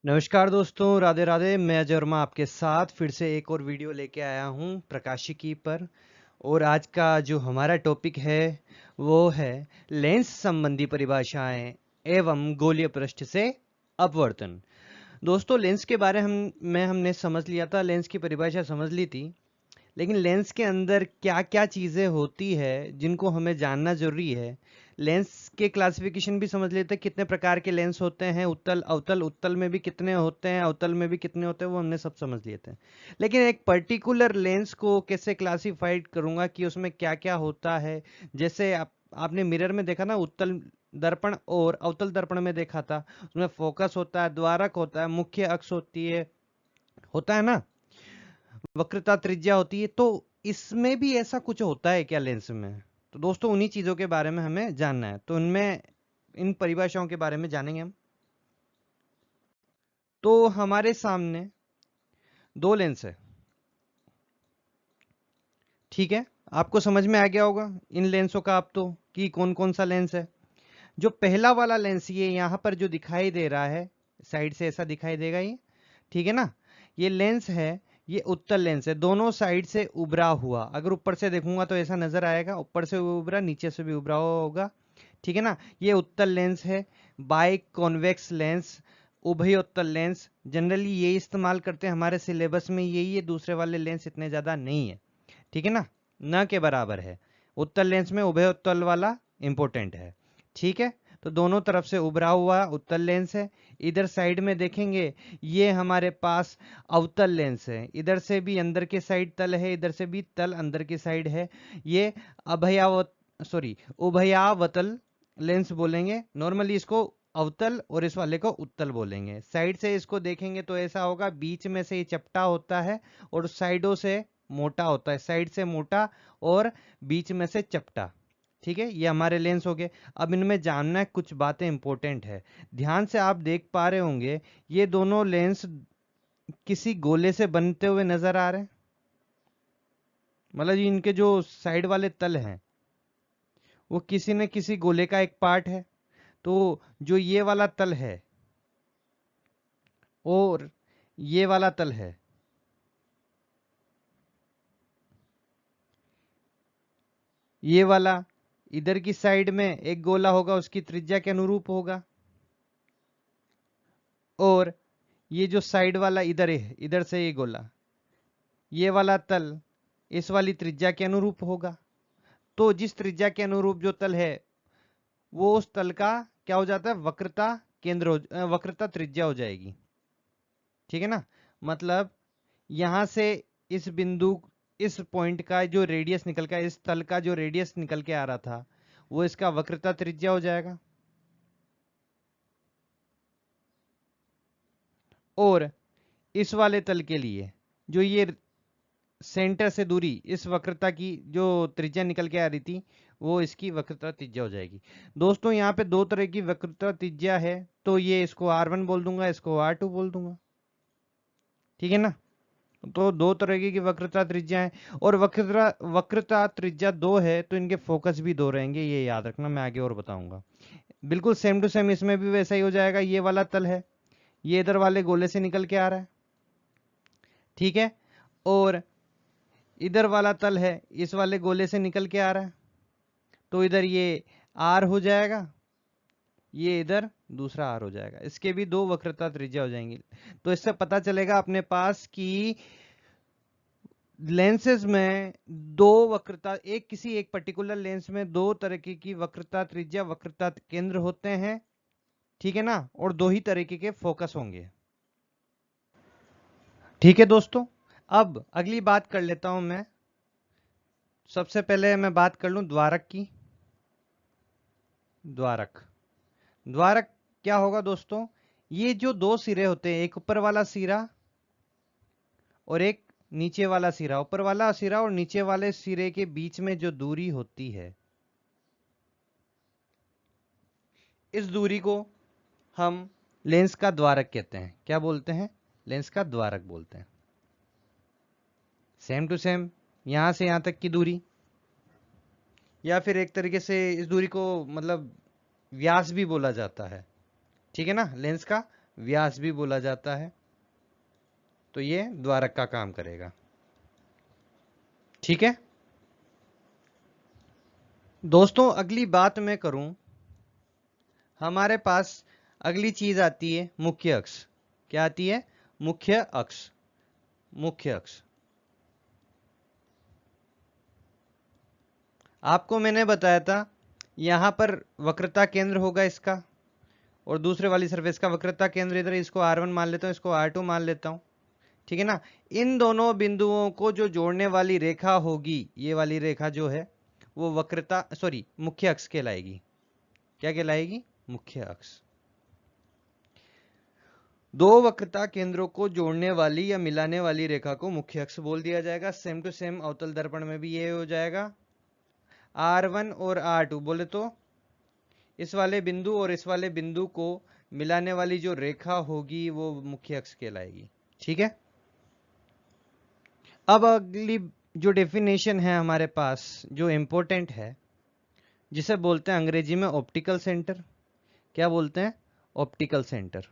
नमस्कार दोस्तों, राधे राधे। मैं अजय वर्मा आपके साथ फिर से एक और वीडियो लेके आया हूँ प्रकाशिकी पर। और आज का जो हमारा टॉपिक है वो है लेंस संबंधी परिभाषाएं एवं गोलीय पृष्ठ से अपवर्तन। दोस्तों, लेंस के बारे में हमने समझ लिया था, लेंस की परिभाषा समझ ली थी। लेकिन लेंस के अंदर क्या क्या चीज़ें होती है जिनको हमें जानना जरूरी है। लेंस के क्लासिफिकेशन भी समझ लेते हैं, कितने प्रकार के लेंस होते हैं, उत्तल अवतल, उत्तल में भी कितने होते हैं, अवतल में भी कितने होते हैं, वो हमने सब समझ लिए थे। लेकिन एक पर्टिकुलर लेंस को कैसे क्लासिफाइड करूंगा कि उसमें क्या क्या होता है। जैसे आपने मिरर में देखा ना, उत्तल दर्पण और अवतल दर्पण में देखा था, उसमें फोकस होता है, द्वारक होता है, मुख्य अक्ष होती है, होता है ना, वक्रता त्रिज्या होती है। तो इसमें भी ऐसा कुछ होता है क्या लेंस में? तो दोस्तों, उन्हीं चीजों के बारे में हमें जानना है, तो उनमें इन परिभाषाओं के बारे में जानेंगे हम। तो हमारे सामने दो लेंस है, ठीक है। आपको समझ में आ गया होगा इन लेंसों का आप तो कि कौन कौन सा लेंस है। जो पहला वाला लेंस, ये यहां पर जो दिखाई दे रहा है, साइड से ऐसा दिखाई देगा ये, ठीक है ना। ये लेंस है, ये उत्तल लेंस है, दोनों साइड से उभरा हुआ। अगर ऊपर से देखूंगा तो ऐसा नजर आएगा, ऊपर से भी उभरा, नीचे से भी उभरा हुआ होगा, ठीक है ना। ये उत्तल लेंस है। बाई कॉन्वेक्स लेंस, उभयोत्तल लेंस, जनरली ये इस्तेमाल करते हैं हमारे सिलेबस में, यही है। दूसरे वाले लेंस इतने ज्यादा नहीं है, ठीक है ना, न के बराबर है। उत्तल लेंस में उभयोत्तल वाला इंपॉर्टेंट है, ठीक है। तो दोनों तरफ से उभरा हुआ उत्तल लेंस है। इधर साइड में देखेंगे, ये हमारे पास अवतल लेंस है। इधर से भी अंदर के साइड तल है, इधर से भी तल अंदर की साइड है। ये अभयावत उभयावतल लेंस बोलेंगे नॉर्मली इसको, अवतल, और इस वाले को उत्तल बोलेंगे। साइड से इसको देखेंगे तो ऐसा होगा, बीच में से ये चपटा होता है और साइडों से मोटा होता है, साइड से मोटा और बीच में से चपटा, ठीक है। ये हमारे लेंस हो गए। अब इनमें जानना है, कुछ बातें इंपॉर्टेंट है, ध्यान से आप देख पा रहे होंगे। ये दोनों लेंस किसी गोले से बनते हुए नजर आ रहे हैं, मतलब इनके जो साइड वाले तल हैं वो किसी न किसी गोले का एक पार्ट है। तो जो ये वाला तल है और ये वाला तल है, ये वाला इधर की साइड में एक गोला होगा, उसकी त्रिज्या के अनुरूप होगा। और ये जो साइड वाला इधर है, इधर से ये गोला, ये वाला तल इस वाली त्रिज्या के अनुरूप होगा। तो जिस त्रिज्या के अनुरूप जो तल है, वो उस तल का क्या हो जाता है, वक्रता केंद्र वक्रता त्रिज्या हो जाएगी, ठीक है ना। मतलब यहां से इस बिंदु, इस पॉइंट का जो रेडियस निकल का, इस तल का जो रेडियस निकल के आ रहा था, वो इसका वक्रता त्रिज्या हो जाएगा। और इस वाले तल के लिए जो ये सेंटर से दूरी, इस वक्रता की जो त्रिज्या निकल के आ रही थी, वो इसकी वक्रता त्रिज्या हो जाएगी। दोस्तों, यहाँ पे दो तरह की वक्रता त्रिज्या है, तो ये इसको R1 बोल दूंगा, इसको R2 बोल दूंगा, ठीक है ना। तो दो तरह की वक्रता त्रिज्या है, और वक्रता त्रिज्या दो है तो इनके फोकस भी दो रहेंगे, ये याद रखना, मैं आगे और बताऊंगा। बिल्कुल सेम टू सेम इसमें भी वैसा ही हो जाएगा। ये वाला तल है, ये इधर वाले गोले से निकल के आ रहा है, ठीक है। और इधर वाला तल है, इस वाले गोले से निकल के आ रहा है। तो इधर ये R हो जाएगा, ये इधर दूसरा R हो जाएगा। इसके भी दो वक्रता त्रिज्या हो जाएंगी। तो इससे पता चलेगा अपने पास कि लेंसेज में दो वक्रता, एक किसी एक पर्टिकुलर लेंस में दो तरह की वक्रता त्रिज्या, वक्रता केंद्र होते हैं, ठीक है ना। और दो ही तरीके के फोकस होंगे, ठीक है दोस्तों। अब अगली बात कर लेता हूं मैं। सबसे पहले मैं बात कर लूं द्वारक की। द्वारक, द्वारक क्या होगा दोस्तों? ये जो दो सिरे होते हैं, एक ऊपर वाला सिरा और एक नीचे वाला सिरा, ऊपर वाला सिरा और नीचे वाले सिरे के बीच में जो दूरी होती है, इस दूरी को हम लेंस का द्वारक कहते हैं। क्या बोलते हैं? लेंस का द्वारक बोलते हैं। सेम टू सेम यहां से यहां तक की दूरी, या फिर एक तरीके से इस दूरी को मतलब व्यास भी बोला जाता है, ठीक है ना, लेंस का व्यास भी बोला जाता है। तो ये द्वारक का काम करेगा। ठीक है दोस्तों, अगली बात मैं करूं, हमारे पास अगली चीज आती है मुख्य अक्ष। क्या आती है? मुख्य अक्ष। मुख्य अक्ष आपको मैंने बताया था, यहां पर वक्रता केंद्र होगा इसका, और दूसरे वाली सरफेस का वक्रता केंद्र इधर, इसको R1 मान लेता हूं, इसको R2 मान लेता हूं। ठीक है ना। इन दोनों बिंदुओं को जो जोड़ने वाली रेखा होगी, ये वाली रेखा जो है वो वक्रता मुख्य अक्ष कहलाएगी। क्या कहलाएगी? मुख्य अक्ष। दो वक्रता केंद्रों को जोड़ने वाली या मिलाने वाली रेखा को मुख्य अक्ष बोल दिया जाएगा। सेम टू सेम अवतल दर्पण में भी ये हो जाएगा। R1 और R2 बोले तो इस वाले बिंदु और इस वाले बिंदु को मिलाने वाली जो रेखा होगी वो मुख्य अक्ष कहलाएगी। ठीक है। अब अगली जो डेफिनेशन है हमारे पास, जो इंपॉर्टेंट है, जिसे बोलते हैं अंग्रेजी में ऑप्टिकल सेंटर। क्या बोलते हैं? Optical centre.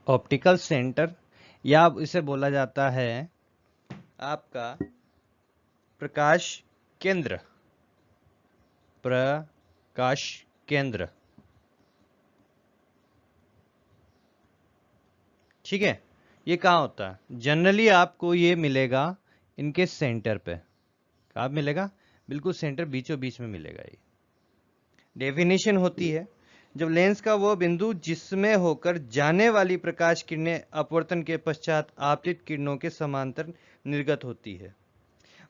ऑप्टिकल सेंटर, या इसे बोला जाता है आपका प्रकाश केंद्र। प्रकाश केंद्र। ठीक है। ये कहाँ होता है? जनरली आपको ये मिलेगा इनके सेंटर पे। कहाँ मिलेगा? बिल्कुल सेंटर, बीचों बीच में मिलेगा। ये डेफिनेशन होती है, जब लेंस का वो बिंदु जिसमें होकर जाने वाली प्रकाश किरणें अपवर्तन के पश्चात आपतित किरणों के समांतर निर्गत होती है।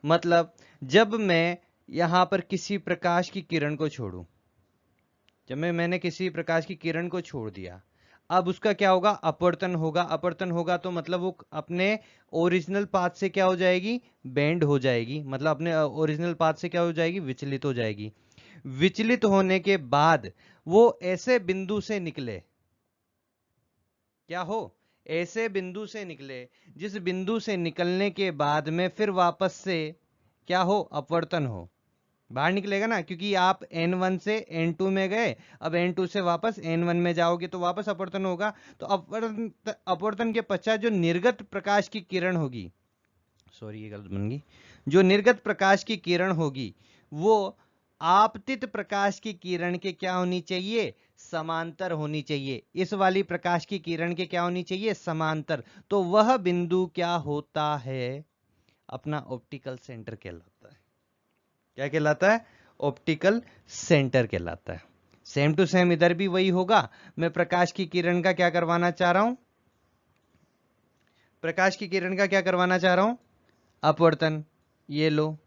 मतलब जब मैं यहां पर किसी प्रकाश की किरण को छोड़ूं, जब मैंने किसी प्रकाश की किरण को छोड़ दिया, अब उसका क्या होगा? अपवर्तन होगा। अपवर्तन होगा तो मतलब वो अपने ओरिजिनल पाथ से क्या हो जाएगी? बेंड हो जाएगी। मतलब अपने ओरिजिनल पाथ से क्या हो जाएगी? विचलित हो जाएगी। विचलित होने के बाद वो ऐसे बिंदु से निकले, क्या हो? ऐसे बिंदु से निकले जिस बिंदु से निकलने के बाद में फिर वापस से क्या हो? अपवर्तन हो। बाहर निकलेगा ना, क्योंकि आप N1 से N2 में गए, अब N2 से वापस N1 में जाओगे तो वापस अपवर्तन होगा। तो अपवर्तन के पश्चात जो निर्गत प्रकाश की किरण होगी, ये गलत बन गई, जो निर्गत प्रकाश की किरण होगी वो आपतित प्रकाश की किरण के क्या होनी चाहिए? समांतर होनी चाहिए। इस वाली प्रकाश की किरण के क्या होनी चाहिए? समांतर। तो वह बिंदु क्या होता है? अपना ऑप्टिकल सेंटर कहलाता है। क्या कहलाता है? ऑप्टिकल सेंटर कहलाता है। सेम टू सेम इधर भी वही होगा। मैं प्रकाश की किरण का क्या करवाना चाह रहा हूं? प्रकाश की किरण का क्या करवाना चाह रहा हूं? अपवर्तन। ये लो,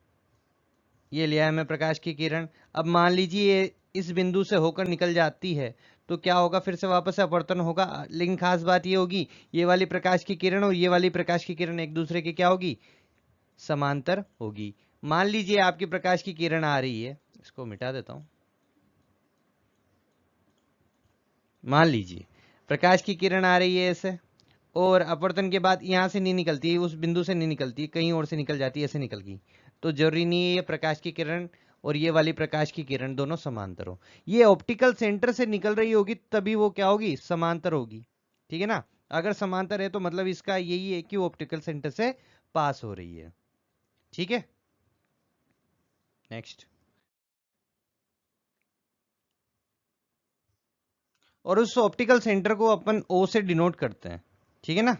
ये लिया है मैं प्रकाश की किरण। अब मान लीजिए इस बिंदु से होकर निकल जाती है तो क्या होगा? फिर से वापस से अपवर्तन होगा। लेकिन खास बात ये होगी, ये वाली प्रकाश की किरण और ये वाली प्रकाश की किरण एक दूसरे की क्या होगी? समांतर होगी। मान लीजिए आपकी प्रकाश की किरण आ रही है, इसको मिटा देता हूं। मान लीजिए प्रकाश की किरण आ रही है ऐसे, और अपवर्तन के बाद यहां से नहीं निकलती, उस बिंदु से नहीं निकलती, कहीं और से निकल जाती है, ऐसे निकल गई। तो जरूरी नहीं है ये प्रकाश की किरण और ये वाली प्रकाश की किरण दोनों समांतर हो। ये ऑप्टिकल सेंटर से निकल रही होगी तभी वो क्या होगी? समांतर होगी। ठीक है ना। अगर समांतर है तो मतलब इसका यही है कि वो ऑप्टिकल सेंटर से पास हो रही है। ठीक है। नेक्स्ट। और उस ऑप्टिकल सेंटर को अपन O से डिनोट करते हैं। ठीक है ना।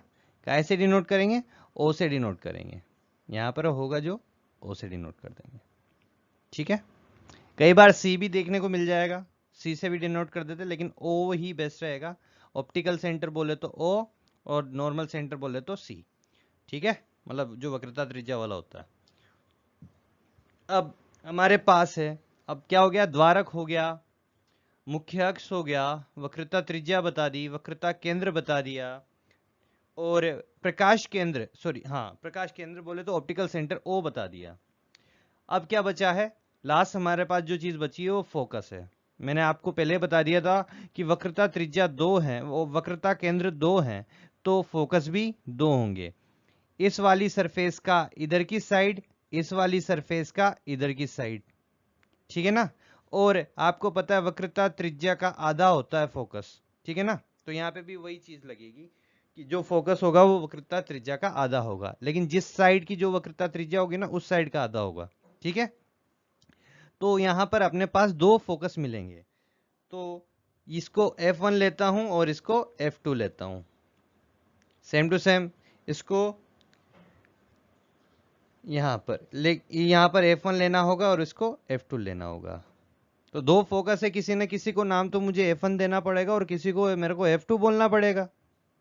कैसे डिनोट करेंगे? O से डिनोट करेंगे। यहां पर होगा जो, O से डिनोट कर देंगे। ठीक है। कई बार C भी देखने को मिल जाएगा, C से भी डिनोट कर देते, लेकिन O ही बेस्ट रहेगा। ऑप्टिकल सेंटर बोले तो O और नॉर्मल सेंटर बोले तो C। ठीक है। मतलब जो वक्रता त्रिज्या वाला होता है। अब हमारे पास है, अब क्या हो गया? द्वारक हो गया, मुख्य अक्ष हो गया, वक्रता त्रिज्या बता दी, वक्रता केंद्र बता दिया, और प्रकाश केंद्र, प्रकाश केंद्र बोले तो ऑप्टिकल सेंटर O बता दिया। अब क्या बचा है? लास्ट हमारे पास जो चीज बची है वो फोकस है। मैंने आपको पहले बता दिया था कि वक्रता त्रिज्या 2 है, वो वक्रता केंद्र 2 है, तो फोकस भी 2 होंगे। इस वाली सरफेस का इधर की साइड, इस वाली सरफेस का इधर की साइड, ठीक है ना। और आपको पता है वक्रता त्रिज्या का आधा होता है फोकस, ठीक है ना। तो यहाँ पे भी वही चीज लगेगी कि जो फोकस होगा वो वक्रता त्रिज्या का आधा होगा, लेकिन जिस साइड की जो वक्रता त्रिज्या होगी ना उस साइड का आधा होगा, ठीक है। तो यहां पर अपने पास दो फोकस मिलेंगे, तो इसको F1 लेता हूं और इसको F2 लेता हूं, सेम टू सेम। इसको यहां पर F1 लेना होगा और इसको F2 लेना होगा। तो दो फोकस है, किसी न किसी को नाम तो मुझे F1 देना पड़ेगा और किसी को मेरे को F2 बोलना पड़ेगा,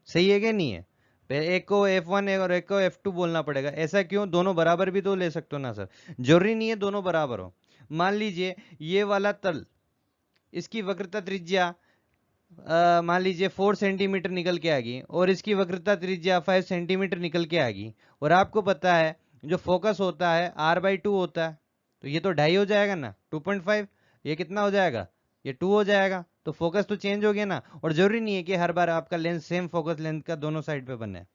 सही है कि नहीं है। एक को F1 है और एक को F2 बोलना पड़ेगा। ऐसा क्यों? दोनों बराबर भी तो ले सकते हो ना सर, जरूरी नहीं है दोनों बराबर हो। मान लीजिए ये वाला तल, इसकी वक्रता त्रिज्या मान लीजिए 4 सेंटीमीटर निकल के आ गई और इसकी वक्रता त्रिज्या 5 सेंटीमीटर निकल के आ गई, और आपको पता है जो फोकस होता है R/2 होता है, तो ये तो 2.5 हो जाएगा ना, 2.5, ये कितना हो जाएगा, ये 2 हो जाएगा। तो फोकस तो चेंज हो गया ना। और जरूरी नहीं है कि हर बार आपका लेंस सेम फोकस लेंथ का दोनों साइड पे बने,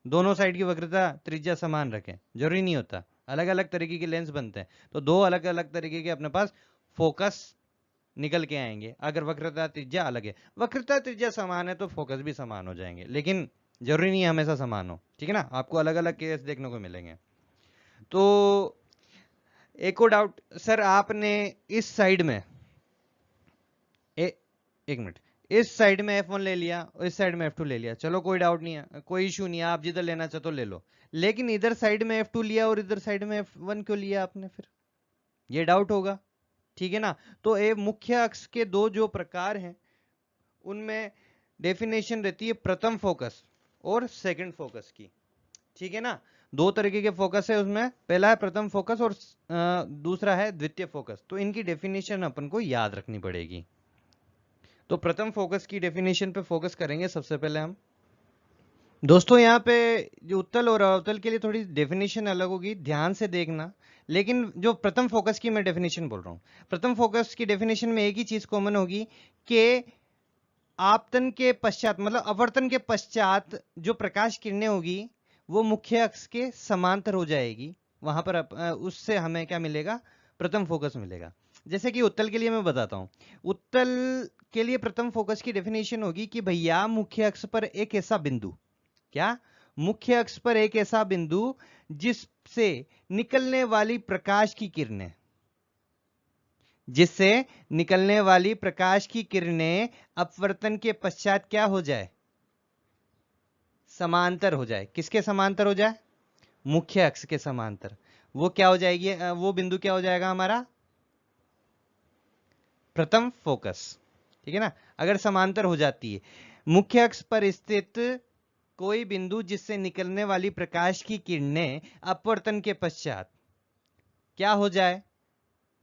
दोनों साइड की वक्रता त्रिज्या समान रखें, जरूरी नहीं होता, अलग अलग तरीके के लेंस बनते हैं। तो दो अलग अलग तरीके के अपने पास फोकस निकल के आएंगे अगर वक्रता त्रिज्या अलग है। वक्रता त्रिज्या समान है तो फोकस भी समान हो जाएंगे, लेकिन जरूरी नहीं है हमेशा समान हो, ठीक है ना। आपको अलग अलग केस देखने को मिलेंगे। तो एक और डाउट सर, आपने इस साइड में एक मिनट, इस साइड में F1 ले लिया और इस साइड में F2 ले लिया, चलो कोई डाउट नहीं है, कोई इशू नहीं है, आप जिधर लेना चाहते हो ले लो। लेकिन इधर साइड में F2 लिया और इधर साइड में F1 क्यों लिया आपने, फिर ये डाउट होगा, ठीक है ना। तो ये मुख्य अक्ष के दो जो प्रकार हैं उनमें डेफिनेशन रहती है प्रथम फोकस और सेकंड फोकस की, ठीक है ना। दो तरीके के फोकस है उसमें, पहला है प्रथम फोकस और दूसरा है द्वितीय फोकस। तो इनकी डेफिनेशन अपन को याद रखनी पड़ेगी। तो प्रथम फोकस की डेफिनेशन पे फोकस करेंगे सबसे पहले हम। दोस्तों यहाँ पे जो उत्तल और अवतल के लिए थोड़ी डेफिनेशन अलग होगी, ध्यान से देखना। लेकिन जो प्रथम फोकस की मैं डेफिनेशन बोल रहा हूँ, प्रथम फोकस की डेफिनेशन में एक ही चीज कॉमन होगी कि आपतन के पश्चात मतलब अपवर्तन के पश्चात जो प्रकाश किरणें होगी वो मुख्य अक्ष के समांतर हो जाएगी। वहां पर उससे हमें क्या मिलेगा, प्रथम फोकस मिलेगा। जैसे कि उत्तल के लिए मैं बताता हूं, उत्तल के लिए प्रथम फोकस की डेफिनेशन होगी कि भैया मुख्य अक्ष पर एक ऐसा बिंदु, क्या, मुख्य अक्ष पर एक ऐसा बिंदु जिससे निकलने वाली प्रकाश की किरणें, जिससे निकलने वाली प्रकाश की किरणें अपवर्तन के पश्चात क्या हो जाए, समांतर हो जाए। किसके समांतर हो जाए, मुख्य अक्ष के समांतर। वो क्या हो जाएगी, वो बिंदु क्या हो जाएगा हमारा, प्रथम फोकस, ठीक है ना। अगर समांतर हो जाती है मुख्य अक्ष पर स्थित कोई बिंदु जिससे निकलने वाली प्रकाश की किरणें अपवर्तन के पश्चात क्या हो जाए,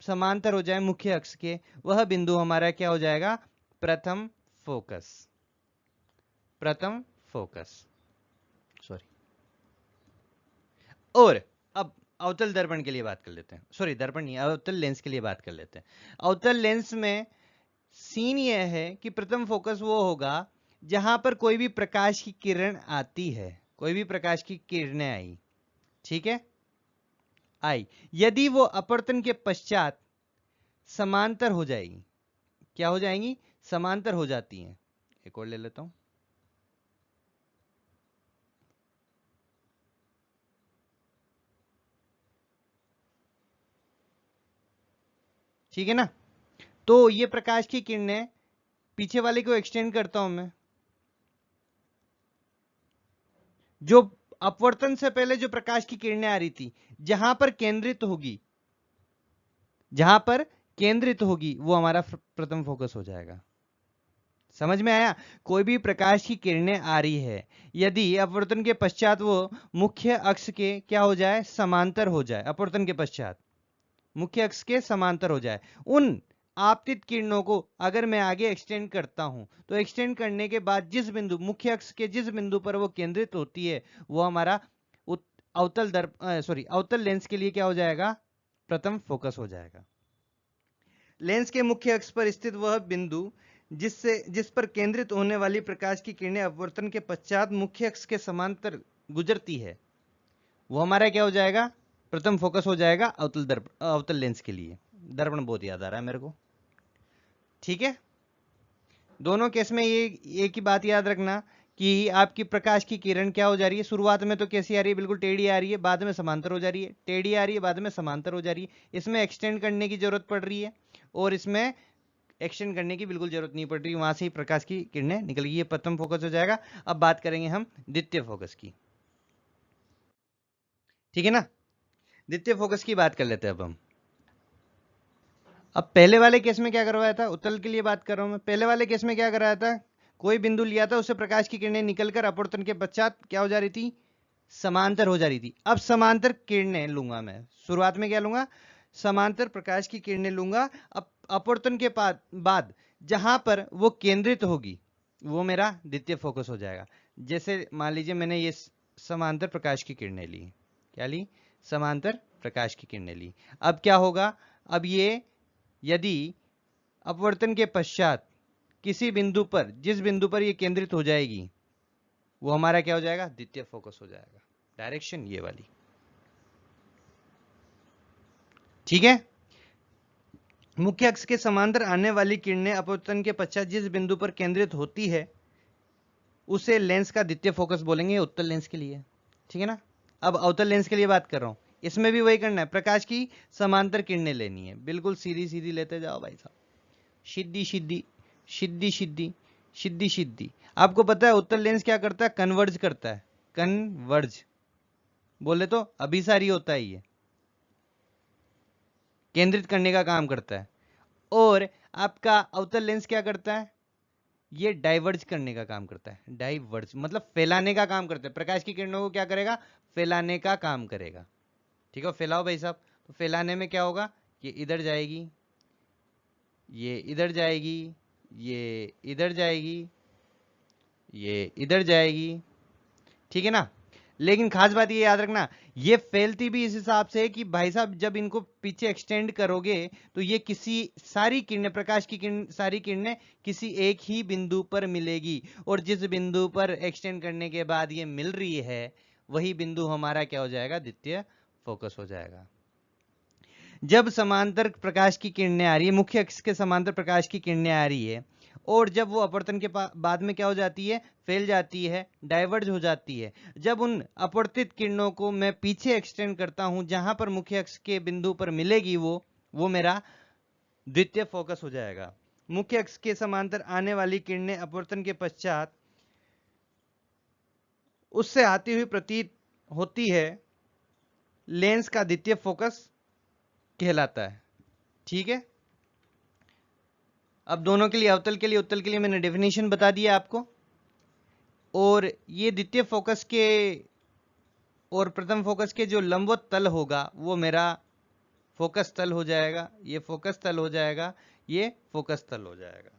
समांतर हो जाए मुख्य अक्ष के, वह बिंदु हमारा क्या हो जाएगा, प्रथम फोकस, प्रथम फोकस, सॉरी। और अब अवतल दर्पण के लिए बात कर लेते हैं, सॉरी दर्पण नहीं, अवतल लेंस के लिए बात कर लेते हैं। अवतल लेंस में सीन यह है कि प्रथम फोकस वो होगा जहां पर कोई भी प्रकाश की किरण आती है, कोई भी प्रकाश की किरणें आई, ठीक है, आई, यदि वो अपवर्तन के पश्चात समांतर हो जाएगी, क्या हो जाएंगी, समांतर हो जाती हैं। एक और ले लेता हूं, ठीक है ना। तो ये प्रकाश की किरणें, पीछे वाले को एक्सटेंड करता हूं मैं, जो अपवर्तन से पहले जो प्रकाश की किरणें आ रही थी जहां पर केंद्रित होगी, जहां पर केंद्रित होगी वो हमारा प्रथम फोकस हो जाएगा। समझ में आया, कोई भी प्रकाश की किरणें आ रही है, यदि अपवर्तन के पश्चात वो मुख्य अक्ष के क्या हो जाए, समांतर हो जाए, अपवर्तन के पश्चात मुख्य अक्ष के समांतर हो जाए, उन आपतित किरणों को अगर मैं आगे एक्सटेंड करता हूं तो एक्सटेंड करने के बाद जिस बिंदु, मुख्य अक्ष के जिस बिंदु पर वो केंद्रित होती है वो हमारा अवतल लेंस के लिए क्या हो जाएगा, प्रथम फोकस हो जाएगा। लेंस के मुख्य अक्ष पर स्थित वह बिंदु जिस पर केंद्रित होने वाली प्रकाश की किरणें अपवर्तन के पश्चात मुख्य अक्ष के समांतर गुजरती है, वो हमारा क्या हो जाएगा, प्रथम फोकस हो जाएगा अवतल लेंस के लिए। दर्पण बहुत याद आ रहा है मेरे को, ठीक है। दोनों केस में ये एक ही बात याद रखना कि आपकी प्रकाश की किरण क्या हो जा रही है, शुरुआत में तो कैसी आ रही है, बिल्कुल टेढ़ी आ रही है, बाद में समांतर हो जा रही है, टेढ़ी आ रही है, बाद में समांतर हो जा रही है। इसमें एक्सटेंड करने की जरूरत पड़ रही है और इसमें एक्सटेंड करने की बिल्कुल जरूरत नहीं पड़ रही, वहां से ही प्रकाश की किरणें निकल गई, ये प्रथम फोकस हो जाएगा। अब बात करेंगे हम द्वितीय फोकस की, ठीक है ना। द्वितीय फोकस की बात कर लेते हैं अब हम। अब पहले वाले केस में क्या करवाया था, उत्तल के लिए बात कर रहा हूं मैं। पहले वाले केस में क्या कराया था, कोई बिंदु लिया था, उससे प्रकाश की किरणें निकलकर अपवर्तन के पश्चात क्या हो जा रही थी, समांतर हो जा रही थी। अब समांतर किरणें लूंगा मैं, शुरुआत में क्या लूंगा, समांतर प्रकाश की किरणें लूंगा। अब अपवर्तन के बाद जहां पर वो केंद्रित होगी वो मेरा द्वितीय फोकस हो जाएगा। जैसे मान लीजिए मैंने ये समांतर प्रकाश की किरणें ली, क्या ली, समांतर प्रकाश की किरणें ली। अब क्या होगा, अब ये यदि अपवर्तन के पश्चात किसी बिंदु पर, जिस बिंदु पर ये केंद्रित हो जाएगी वो हमारा क्या हो जाएगा, द्वितीय फोकस हो जाएगा। डायरेक्शन ये वाली, ठीक है। मुख्य अक्ष के समांतर आने वाली किरणें अपवर्तन के पश्चात जिस बिंदु पर केंद्रित होती है उसे लेंस का द्वितीय फोकस बोलेंगे, उत्तल लेंस के लिए, ठीक है ना। अब अवतल लेंस के लिए बात कर रहा हूं, इसमें भी वही करना है, प्रकाश की समांतर किरणें लेनी है, बिल्कुल सीधी सीधी लेते जाओ भाई साहब, सीधी सीधी सीधी सीधी सीधी सीधी। आपको पता है उत्तल लेंस क्या करता है, कन्वर्ज करता है, कन्वर्ज बोले तो अभिसारी होता है, ये केंद्रित करने का काम करता है। और आपका अवतल लेंस क्या करता है, ये डाइवर्ज करने का काम करता है, डाइवर्ज मतलब फैलाने का काम करता है, प्रकाश की किरणों को क्या करेगा, फैलाने का काम करेगा, ठीक है। फैलाओ भाई साहब, तो फैलाने में क्या होगा, ये इधर जाएगी, ये इधर जाएगी, ये इधर जाएगी, ये इधर जाएगी, ठीक है ना। लेकिन खास बात ये याद रखना, ये फैलती भी इस हिसाब से है कि भाई साहब जब इनको पीछे एक्सटेंड करोगे तो ये किसी, सारी किरणें, प्रकाश की किरण, सारी किरणें किसी एक ही बिंदु पर मिलेगी, और जिस बिंदु पर एक्सटेंड करने के बाद ये मिल रही है वही बिंदु हमारा क्या हो जाएगा, द्वितीय फोकस हो जाएगा। जब समांतर प्रकाश की किरणें आ रही है, मुख्य अक्ष के समांतर प्रकाश की किरणें आ रही है, और जब वो अपवर्तन के बाद में क्या हो जाती है, फैल जाती है, डाइवर्ज हो जाती है। जब उन अपवर्तित किरणों को मैं पीछे एक्सटेंड करता हूं जहां पर मुख्य अक्ष के बिंदु पर मिलेगी वो मेरा द्वितीय फोकस हो जाएगा। मुख्य अक्ष के समांतर आने वाली किरणें अपवर्तन के पश्चात उससे आती हुई प्रतीत होती है, लेंस का द्वितीय फोकस कहलाता है, ठीक है। अब दोनों के लिए, अवतल के लिए, उत्तल के लिए मैंने डेफिनेशन बता दिया आपको। और ये द्वितीय फोकस के और प्रथम फोकस के जो लंबवत तल होगा वो मेरा फोकस तल हो जाएगा, ये फोकस तल हो जाएगा, ये फोकस तल हो जाएगा,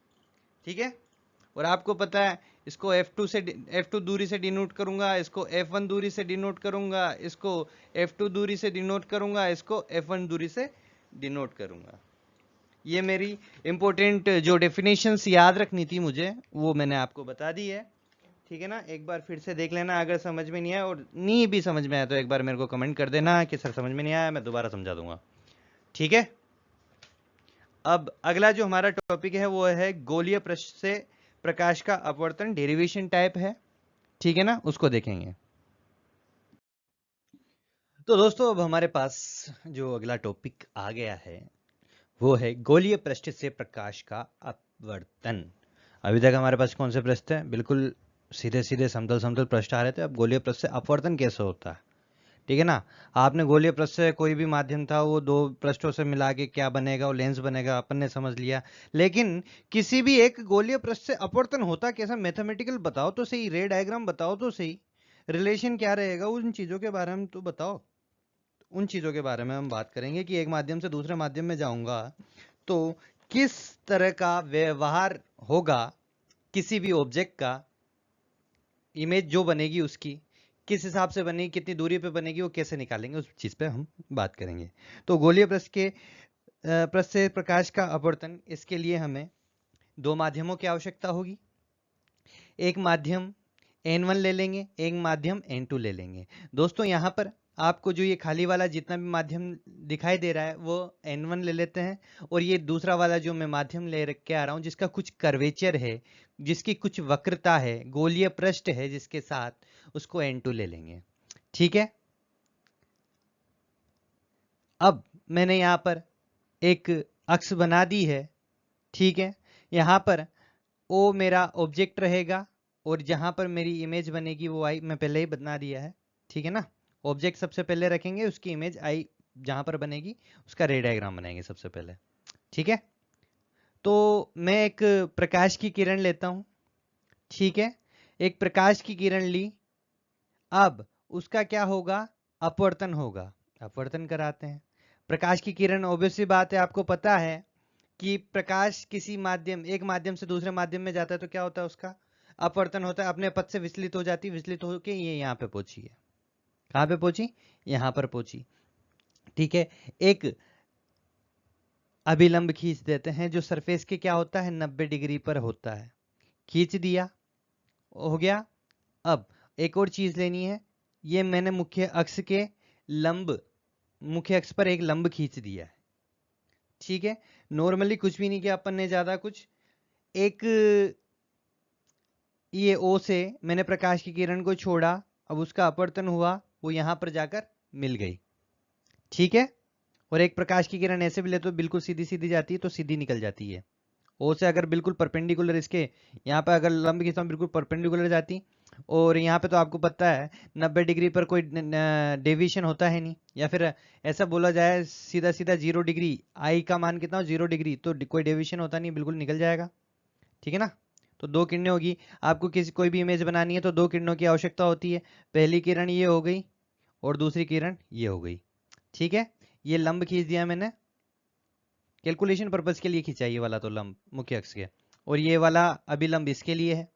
ठीक है। और आपको पता है इसको F2 दूरी से डिनोट करूंगा, इसको F1 दूरी से डिनोट करूंगा, इसको F2 दूरी से डिनोट करूंगा, इसको F1 दूरी से डिनोट करूंगा। ये मेरी इंपॉर्टेंट जो डेफिनेशंस याद रखनी थी मुझे वो मैंने आपको बता दी है, ठीक है ना। एक बार फिर से देख लेना, अगर समझ में नहीं आया और नहीं भी समझ में आया तो एक बार मेरे को कमेंट कर देना कि सर समझ में नहीं आया, मैं दोबारा समझा दूंगा, ठीक है। अब अगला जो हमारा टॉपिक है वो है गोलीय पृष्ठ से प्रकाश का अपवर्तन, डेरिवेशन टाइप है, ठीक है ना, उसको देखेंगे। तो दोस्तों अब हमारे पास जो अगला टॉपिक आ गया है वो है गोलीय पृष्ठ से प्रकाश का अपवर्तन। अभी तक हमारे पास कौन से पृष्ठ है, बिल्कुल सीधे सीधे समतल समतल पृष्ठ आ रहे थे। अब गोलीय पृष्ठ से अपवर्तन कैसे होता है, ठीक है ना। आपने गोलीय पृष्ठ से कोई भी माध्यम था वो दो पृष्ठों से मिला के क्या बनेगा, वो लेंस बनेगा, अपन ने समझ लिया। लेकिन किसी भी एक गोलीय पृष्ठ से अपवर्तन होता कैसा, मैथमेटिकल बताओ तो सही, रे डायग्राम बताओ तो सही, रिलेशन क्या रहेगा, उन चीजों के बारे में तो बताओ। उन चीजों के बारे में हम बात करेंगे कि एक माध्यम से दूसरे माध्यम में जाऊंगा तो किस तरह का व्यवहार होगा, किसी भी ऑब्जेक्ट का इमेज जो बनेगी उसकी किस हिसाब से बनेगी, कितनी दूरी पे बनेगी, वो कैसे निकालेंगे, उस चीज पे हम बात करेंगे। तो गोलीय पृष्ठ के पृष्ठ से प्रकाश का अपवर्तन, इसके लिए हमें दो माध्यमों की आवश्यकता होगी। एक माध्यम N1 ले लेंगे, एक माध्यम N2 ले लेंगे। दोस्तों यहाँ पर आपको जो ये खाली वाला जितना भी माध्यम दिखाई दे रहा है वो n1 ले लेते हैं, और ये दूसरा वाला जो मैं माध्यम ले के आ रहा हूँ जिसका कुछ कर्वेचर है, जिसकी कुछ वक्रता है, गोलीय पृष्ठ है जिसके साथ, उसको n2 ले लेंगे। ठीक है, अब मैंने यहाँ पर एक अक्ष बना दी है। ठीक है, यहाँ पर ओ मेरा ऑब्जेक्ट रहेगा, और जहां पर मेरी इमेज बनेगी वो आई मैं पहले ही बना दिया है। ठीक है ना, ऑब्जेक्ट सबसे पहले रखेंगे, उसकी इमेज आई जहां पर बनेगी उसका रे डायग्राम बनाएंगे सबसे पहले। ठीक है, तो मैं एक प्रकाश की किरण लेता हूं। ठीक है, एक प्रकाश की किरण ली, अब उसका क्या होगा, अपवर्तन होगा। अपवर्तन कराते हैं। प्रकाश की किरण ऑब्वियस सी बात है, आपको पता है कि प्रकाश किसी माध्यम, एक माध्यम से दूसरे माध्यम में जाता है तो क्या होता है, उसका अपवर्तन होता है, अपने पथ से विचलित हो जाती है, विचलित होकर ये यहाँ पे पहुंची है। कहाँ पे पहुंची, यहाँ पर पहुंची। ठीक है, एक अभिलंब खींच देते हैं जो सरफेस के क्या होता है 90 डिग्री पर होता है। खींच दिया, हो गया। अब एक और चीज लेनी है, ये मैंने मुख्य अक्ष के लंब, मुख्य अक्ष पर एक लंब खींच दिया है। ठीक है, नॉर्मली कुछ भी नहीं किया अपन ने, ज्यादा कुछ, एक ये ओ से मैंने प्रकाश की किरण को छोड़ा, अब उसका अपवर्तन हुआ, वो यहां पर जाकर मिल गई। ठीक है, और एक प्रकाश की किरण ऐसे भी ले तो बिल्कुल सीधी सीधी जाती है, तो सीधी निकल जाती है। ओ से अगर बिल्कुल परपेंडिकुलर, इसके यहाँ पे अगर लंब खींचता हूं बिल्कुल परपेंडिकुलर जाती, और यहाँ पे तो आपको पता है 90 डिग्री पर कोई डेविएशन होता है नहीं, या फिर ऐसा बोला जाए सीधा सीधा 0 डिग्री, आई का मान कितना हो 0 डिग्री, तो कोई डेविएशन होता नहीं, बिल्कुल निकल जाएगा। ठीक है ना, तो दो किरणें होगी, आपको किसी कोई भी इमेज बनानी है तो दो किरणों की आवश्यकता होती है। पहली किरण ये हो गई और दूसरी किरण ये हो गई। ठीक है, ये लंब खींच दिया मैंने, कैलकुलेशन पर्पज के लिए खींचा ये वाला तो लंब मुख्य अक्ष के, और ये वाला अभिलंब इसके लिए है।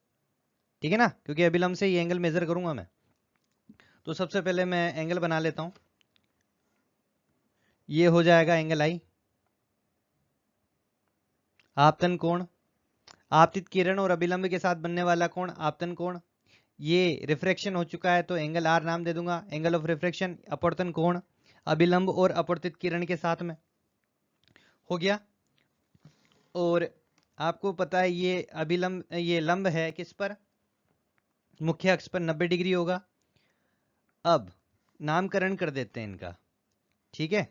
ठीक है ना, क्योंकि अभिलंब से ये एंगल मेजर करूंगा मैं। तो सबसे पहले मैं एंगल बना लेता हूं, ये हो जाएगा एंगल आई। आपतन कोण, आपतित किरण और अभिलंब के साथ बनने वाला कोण आपतन कोण। ये रिफ्रैक्शन हो चुका है तो एंगल आर नाम दे दूंगा, एंगल ऑफ रिफ्रैक्शन, अपवर्तन कोण अभिलंब और अपवर्तित किरण के साथ में, हो गया। और आपको पता है ये अभिलंब, ये लंब है किस पर, मुख्य अक्ष पर 90 डिग्री होगा। अब नामकरण कर देते हैं इनका। ठीक है,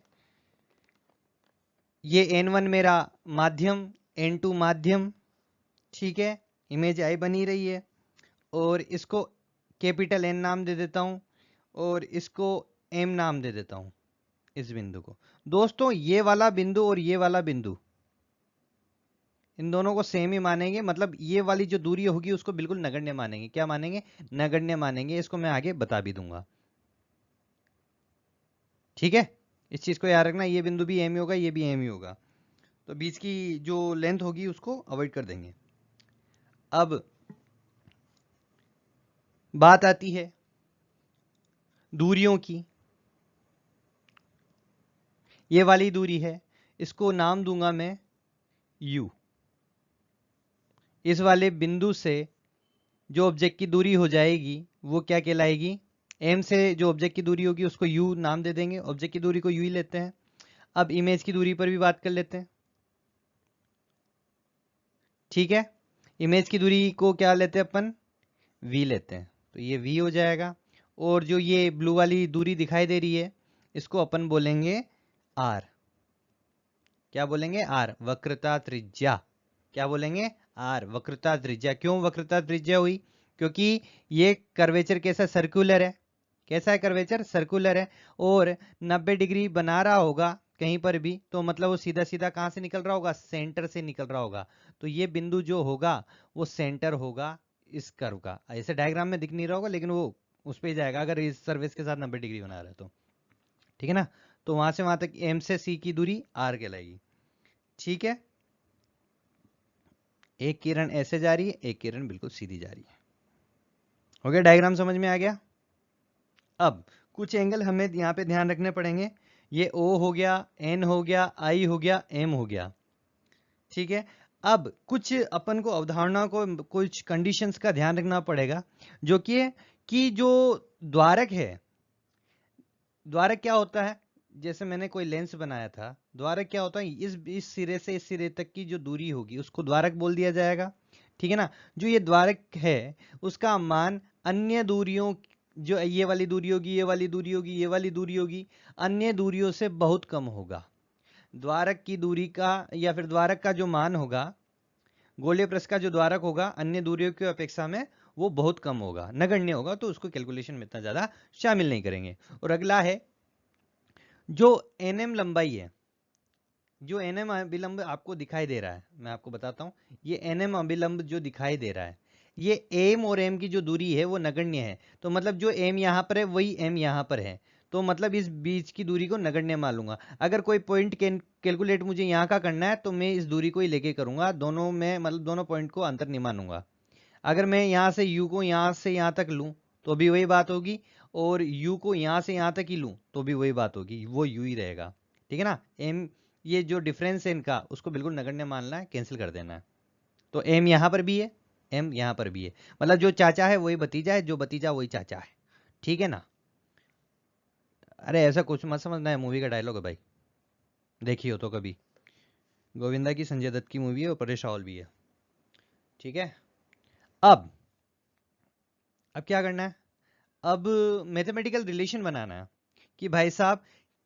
ये n1 मेरा माध्यम, n2 माध्यम। ठीक है, इमेज आई बनी रही है, और इसको कैपिटल N नाम दे देता हूं, और इसको M नाम दे देता हूं, इस बिंदु को। दोस्तों ये वाला बिंदु और ये वाला बिंदु, इन दोनों को सेम ही मानेंगे, मतलब ये वाली जो दूरी होगी उसको बिल्कुल नगण्य मानेंगे। क्या मानेंगे, नगण्य मानेंगे। इसको मैं आगे बता भी दूंगा। ठीक है, इस चीज को याद रखना, ये बिंदु भी एम ही होगा, ये भी एम ही होगा, तो बीच की जो लेंथ होगी उसको अवॉइड कर देंगे। अब बात आती है दूरियों की। ये वाली दूरी है, इसको नाम दूंगा मैं u। इस वाले बिंदु से जो ऑब्जेक्ट की दूरी हो जाएगी वो क्या कहलाएगी, m से जो ऑब्जेक्ट की दूरी होगी उसको u नाम दे देंगे, ऑब्जेक्ट की दूरी को u ही लेते हैं। अब इमेज की दूरी पर भी बात कर लेते हैं। ठीक है, इमेज की दूरी को क्या लेते हैं अपन, v लेते हैं, तो ये v हो जाएगा। और जो ये ब्लू वाली दूरी दिखाई दे रही है इसको अपन बोलेंगे r। क्या बोलेंगे, r, वक्रता त्रिज्या। क्या बोलेंगे, r, वक्रता त्रिज्या। क्यों वक्रता त्रिज्या हुई, क्योंकि ये कर्वेचर कैसा, सर्कुलर है। कैसा है कर्वेचर, सर्कुलर है, और 90 डिग्री बना रहा होगा कहीं पर भी, तो मतलब वो सीधा सीधा कहां से निकल रहा होगा, सेंटर से निकल रहा होगा। तो ये बिंदु जो होगा वो सेंटर होगा इस कर्व का। ऐसे डायग्राम में दिख नहीं रहा होगा लेकिन वो उस पर जाएगा अगर इस सर्विस के साथ 90 डिग्री बना रहा है तो। ठीक है ना, तो वहां से वहां तक एम से सी की दूरी आर कहलाएगी। ठीक है, एक किरण ऐसे जा रही है, एक किरण बिल्कुल सीधी जा रही है। हो गया, डायग्राम समझ में आ गया। अब कुछ एंगल हमें यहां पे ध्यान रखने पड़ेंगे। ये O हो गया, N हो गया, I हो गया, M हो गया। ठीक है, अब कुछ अपन को अवधारणा को, कुछ कंडीशंस का ध्यान रखना पड़ेगा, जो कि जो द्वारक है, द्वारक क्या होता है, जैसे मैंने कोई लेंस बनाया था, द्वारक क्या होता है, इस सिरे से इस सिरे तक की जो दूरी होगी उसको द्वारक बोल दिया जाएगा। ठीक है ना। जो ये द्वारक है उसका मान अन्य दूरियों, जो ये वाली दूरी होगी, ये वाली दूरी होगी, ये वाली दूरी होगी, अन्य दूरियों से बहुत कम होगा। द्वारक की दूरी का या फिर द्वारक का जो मान होगा, गोलीय पृष्ठ का जो द्वारक होगा अन्य दूरियों की अपेक्षा में वो बहुत कम होगा, नगण्य होगा, तो उसको कैलकुलेशन में इतना ज्यादा शामिल नहीं करेंगे। और अगला है जो एनएम लंबाई है, जो एनएम अभिलंब आपको दिखाई दे रहा है, मैं आपको बताता हूं, ये एनएम अभिलंब जो दिखाई दे रहा है, ये एम और एम की जो दूरी है वो नगण्य है। तो मतलब जो एम यहां पर है वही एम यहां पर है, तो मतलब इस बीच की दूरी को नगण्य मान लूंगा। अगर कोई पॉइंट कैलकुलेट मुझे यहाँ का करना है तो मैं इस दूरी को ही लेके करूंगा, दोनों में मतलब दोनों पॉइंट को अंतर नहीं मानूंगा। अगर मैं यहाँ से u को यहाँ से यहाँ तक लूँ तो भी वही बात होगी, और u को यहाँ से यहाँ तक ही लूँ तो भी वही बात होगी, वो u ही रहेगा। ठीक है ना। m, ये जो डिफरेंस है इनका उसको बिल्कुल नगण्य मानना है, कैंसिल कर देना है। तो m यहाँ पर भी है, m यहाँ पर भी है, मतलब जो चाचा है वही भतीजा है, जो भतीजा वही चाचा है। ठीक है ना। अरे ऐसा कुछ मत समझना है, मूवी का डायलॉग है भाई, देखी हो तो कभी, गोविंदा की संजय दत्त की मूवी है और परेश रावल भी है। ठीक है। अब क्या करना है, अब मैथमेटिकल रिलेशन बनाना है कि भाई साहब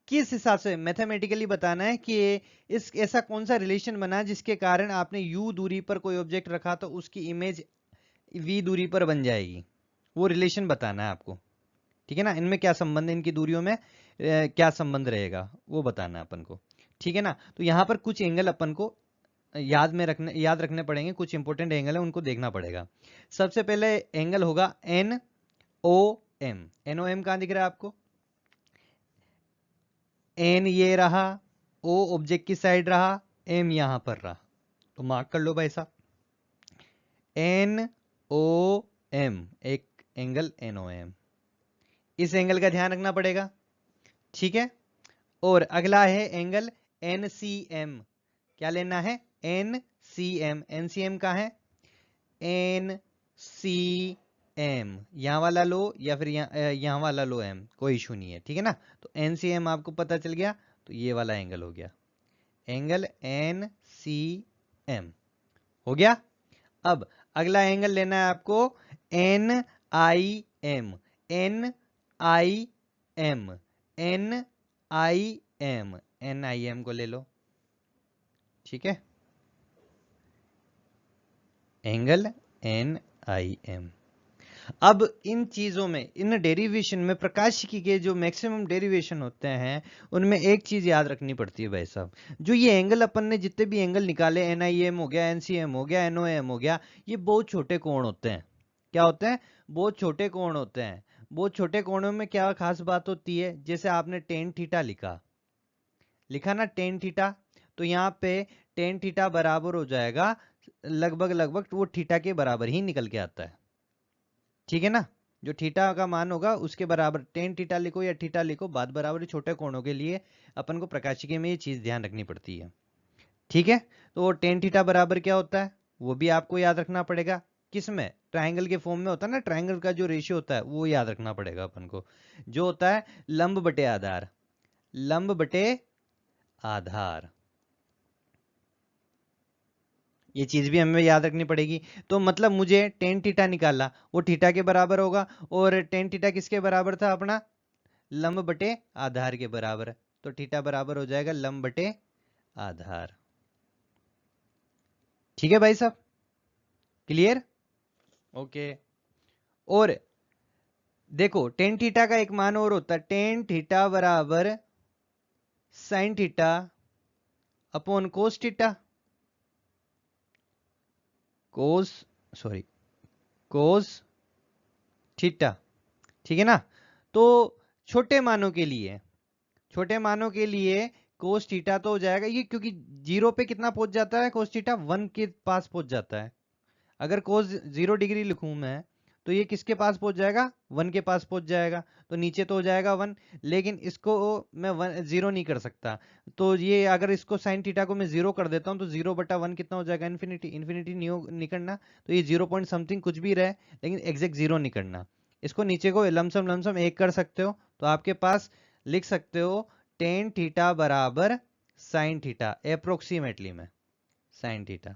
किस हिसाब से मैथमेटिकली बताना है कि इस ऐसा कौन सा रिलेशन बना जिसके कारण आपने u दूरी पर कोई ऑब्जेक्ट रखा तो उसकी इमेज v दूरी पर बन जाएगी, वो रिलेशन बताना है आपको। ठीक है ना। इनमें क्या संबंध है, इनकी दूरियों में क्या संबंध रहेगा वो बताना है अपन को। ठीक है ना। तो यहाँ पर कुछ एंगल अपन को याद रखने पड़ेंगे, कुछ इंपॉर्टेंट एंगल है उनको देखना पड़ेगा। सबसे पहले एंगल होगा N O M. N O M कहां दिख रहा है आपको, एन ये रहा, ओ ऑब्जेक्ट की साइड रहा, एम यहां पर रहा, तो मार्क कर लो भाई साहब, एन ओ एम, एक एंगल एन ओ एम, इस एंगल का ध्यान रखना पड़ेगा। ठीक है। और अगला है एंगल एन सी एम, क्या लेना है, N C M. N C M का है एन सी एम, यहां वाला लो या फिर यहाँ वाला लो एम, कोई इशू नहीं है। ठीक है ना। तो एन सी एम आपको पता चल गया, तो ये वाला एंगल हो गया, एंगल एन सी एम हो गया। अब अगला एंगल लेना है आपको N I M, N I M, N I M, N I M को ले लो। ठीक है। Angle N I M. अब इन चीजों में, इन डेरिवेशन में, प्रकाशिकी के जो मैक्सिमम डेरिवेशन होते हैं उनमें एक चीज याद रखनी पड़ती है भाई साहब, जो ये एंगल अपन ने जितने भी एंगल निकाले, एनआईएम हो गया, एनसीएम हो गया, एनओएम हो गया, ये बहुत छोटे कोण होते हैं। क्या होते हैं, बहुत छोटे कोण होते हैं। बहुत छोटे कोणों में क्या खास बात होती है, जैसे आपने टेन थीटा लिखा ना, टेन थीटा, तो यहाँ पे टेन थीटा बराबर हो जाएगा लगभग लगभग वो थीटा के बराबर ही निकल के आता है। ठीक है ना। जो थीटा का मान होगा उसके बराबर टेन थीटा लिखो या थीटा लिखो, बात बराबर, छोटे कोणों के लिए अपन को प्रकाशिकी में ये चीज ध्यान रखनी पड़ती है। ठीक है। तो टेन थीटा बराबर क्या होता है वो भी आपको याद रखना पड़ेगा, किसमें, ट्रायंगल के फॉर्म में होता है ना, ट्रायंगल का जो रेशियो होता है वो याद रखना पड़ेगा अपन को, जो होता है लंब बटे आधार, लंब बटे आधार, ये चीज भी हमें याद रखनी पड़ेगी। तो मतलब मुझे टेन थीटा निकाला, वो थीटा के बराबर होगा, और टेन थीटा किसके बराबर था अपना, लंब बटे आधार के बराबर, तो थीटा बराबर हो जाएगा लंब बटे आधार। ठीक है भाई साहब, क्लियर, ओके। और देखो टेन थीटा का एक मान और होता है, टेन थीटा बराबर sine theta upon cos theta, cos, sorry, cos theta. ठीक है ना। तो छोटे मानों के लिए, छोटे मानों के लिए कोस थीटा तो हो जाएगा ये, क्योंकि जीरो पे कितना पहुंच जाता है कोस थीटा, वन के पास पहुंच जाता है। अगर कोस 0 डिग्री लिखूं मैं तो ये किसके पास पहुंच जाएगा, वन के पास पहुंच जाएगा, तो नीचे तो हो जाएगा वन, लेकिन इसको मैं जीरो नहीं कर सकता, तो ये अगर इसको साइन थीटा को मैं जीरो कर देता हूं तो 0/1 कितना हो जाएगा, इन्फिनिटी। इन्फिनिटी नहीं करना, तो ये 0 पॉइंट समथिंग कुछ भी रहे, लेकिन एग्जैक्ट जीरो नहीं करना। इसको नीचे को लमसम लमसम एक कर सकते हो, तो आपके पास लिख सकते हो टेन थीटा बराबर साइन थीटा, अप्रोक्सीमेटली में साइन थीटा,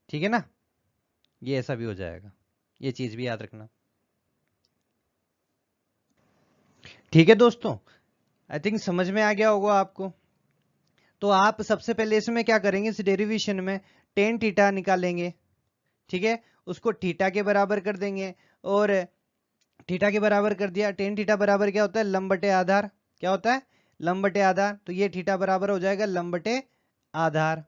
ठीक है ना। ये ऐसा भी हो जाएगा, ये चीज भी याद रखना, ठीक है दोस्तों। आई थिंक समझ में आ गया होगा आपको। तो आप सबसे पहले इसमें क्या करेंगे, इस डेरिवेशन में टेन थीटा निकालेंगे, ठीक है, उसको थीटा के बराबर कर देंगे, और थीटा के बराबर कर दिया। टेन थीटा बराबर क्या होता है, लंब बटे आधार। क्या होता है, लंब बटे आधार। तो ये थीटा बराबर हो जाएगा लंब बटे आधार।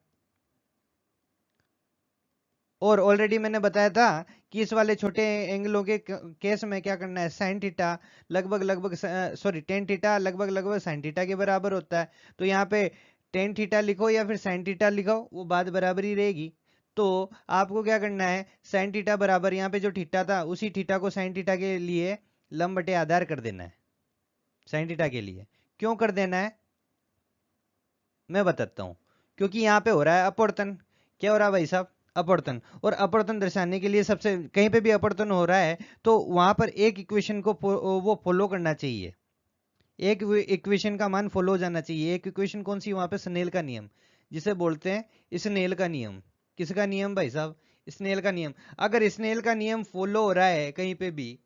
और ऑलरेडी मैंने बताया था कि इस वाले छोटे एंगलों के केस में क्या करना है, साइन थीटा लगभग सॉरी टेन थीटा लगभग साइन थीटा के बराबर होता है। तो यहाँ पे टेन थीटा लिखो या फिर साइन थीटा लिखो, वो बात बराबर ही रहेगी। तो आपको क्या करना है, साइन थीटा बराबर यहाँ पे जो थीटा था उसी थीटा को साइन थीटा के लिए लंब बटे आधार कर देना है। साइन थीटा के लिए क्यों कर देना है, मैं बताता हूं। क्योंकि यहाँ पे हो रहा है अपवर्तन। क्या हो रहा है भाई साहब, अपवर्तन। और अपवर्तन दर्शाने के लिए सबसे कहीं पे भी अपवर्तन हो रहा है तो वहां पर एक इक्वेशन को वो फॉलो करना चाहिए, एक इक्वेशन का मान फॉलो हो जाना चाहिए। एक इक्वेशन कौन सी, वहां पे स्नेल का नियम, जिसे बोलते हैं स्नेल का नियम। किसका नियम भाई साहब, स्नेल का नियम। अगर स्नेल का नियम फॉलो हो रहा है कहीं पे भी,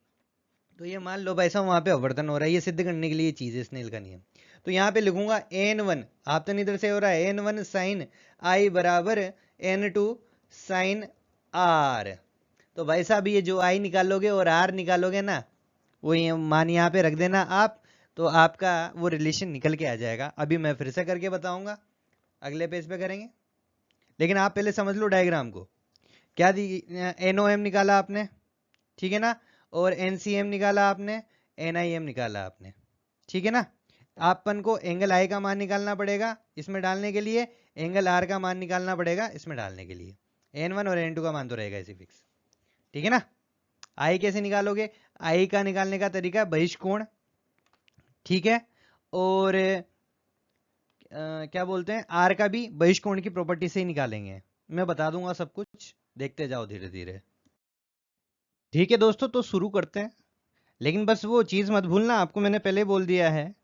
तो ये मान लो भाई साहब वहां पे अपवर्तन हो रहा है, ये सिद्ध करने के लिए ये चीज है स्नेल का नियम। तो यहाँ पे लिखूंगा n1, आप तो इधर से हो रहा है n1 साइन आई बराबर n2 साइन r। तो भाई साहब ये जो i निकालोगे और r निकालोगे ना, वो ये मान यहाँ पे रख देना आप, तो आपका वो रिलेशन निकल के आ जाएगा। अभी मैं फिर से करके बताऊंगा, अगले पेज पे करेंगे, लेकिन आप पहले समझ लो डायग्राम को। क्या दी, NOM निकाला आपने, ठीक है ना, और NCM निकाला आपने, NIM निकाला आपने, ठीक है ना। आपन को एंगल आई का मान निकालना पड़ेगा इसमें डालने के लिए, एंगल आर का मान निकालना पड़ेगा इसमें डालने के लिए। N1 और N2 का मान तो रहेगा इसी फिक्स, ठीक है ना। आई कैसे निकालोगे, आई का निकालने का तरीका बहिष्कोण, ठीक है, और क्या बोलते हैं आर का भी बहिष्कोण की प्रॉपर्टी से ही निकालेंगे। मैं बता दूंगा सब कुछ, देखते जाओ धीरे धीरे, ठीक है दोस्तों। तो शुरू करते हैं, लेकिन बस वो चीज मत भूलना, आपको मैंने पहले बोल दिया है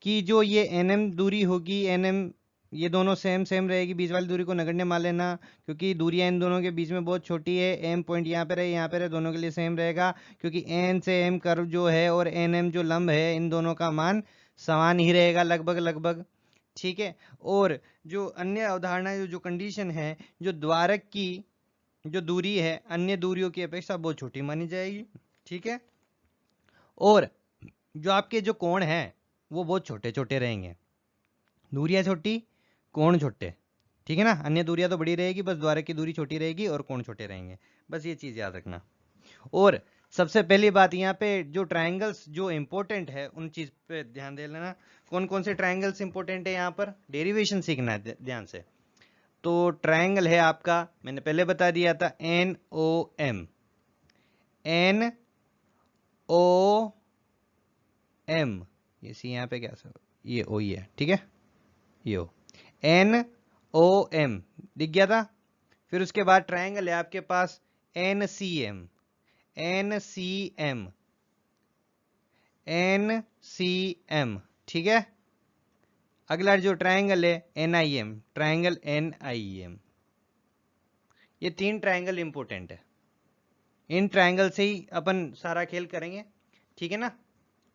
कि जो ये NM दूरी होगी, NM ये दोनों सेम सेम रहेगी, बीच वाली दूरी को नगण्य मान लेना, क्योंकि दूरियां इन दोनों के बीच में बहुत छोटी है। M पॉइंट यहाँ पे रहे, यहाँ पे रहे, दोनों के लिए सेम रहेगा, क्योंकि N से M कर्व जो है और NM जो लंब है, इन दोनों का मान समान ही रहेगा लगभग लगभग, ठीक है। और जो अन्य अवधारणा जो कंडीशन है, जो द्वारक की जो दूरी है अन्य दूरियों की अपेक्षा बहुत छोटी मानी जाएगी, ठीक है। और जो आपके जो कोण हैं वो बहुत छोटे छोटे रहेंगे, दूरियां छोटी कोण छोटे, ठीक है ना। अन्य दूरियां तो बड़ी रहेगी, बस द्वारक की दूरी छोटी रहेगी और कोण छोटे रहेंगे, बस ये चीज याद रखना। और सबसे पहली बात यहाँ पे जो ट्रायंगल्स जो इंपॉर्टेंट है उन चीज पे ध्यान दे लेना। कौन कौन से ट्रायंगल्स इंपॉर्टेंट है यहाँ पर, डेरिवेशन सीखना है ध्यान से। तो ट्रायंगल है आपका, मैंने पहले बता दिया था, NOM, NOM, ये सी यहाँ पे क्या सर, ये O ही है, ठीक है, ये O, NOM दिख गया था। फिर उसके बाद ट्रायंगल है आपके पास NCM, NCM, NCM, ठीक है। अगला जो ट्रायंगल है NIM, ट्रायंगल NIM। ये तीन ट्रायंगल इंपॉर्टेंट है, इन ट्रायंगल से ही अपन सारा खेल करेंगे, ठीक है ना।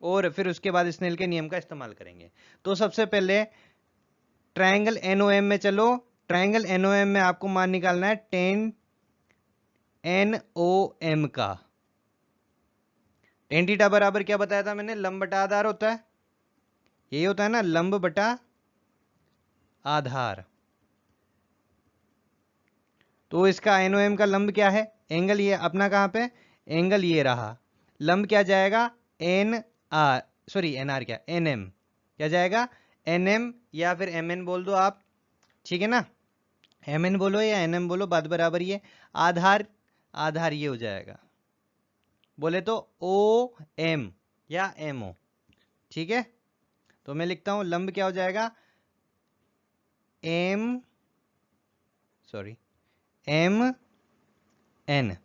और फिर उसके बाद स्नेल के नियम का इस्तेमाल करेंगे। तो सबसे पहले ट्रायंगल NOM में चलो, ट्रायंगल NOM में आपको मान निकालना है टेन NOM का। टेन थीटा बराबर क्या बताया था मैंने, लंब बटा आधार होता है, यही होता है ना, लंब बटा आधार। तो इसका NOM का लंब क्या है, एंगल ये अपना कहां पे, एंगल ये रहा, लंब क्या जाएगा NR, सॉरी NR क्या, NM, क्या जाएगा NM, या फिर MN बोल दो आप, ठीक है ना। MN बोलो या NM बोलो, बात बराबर ही है। आधार, आधार ये हो जाएगा, बोले तो OM या MO, ठीक है। तो मैं लिखता हूं लंब क्या हो जाएगा MN,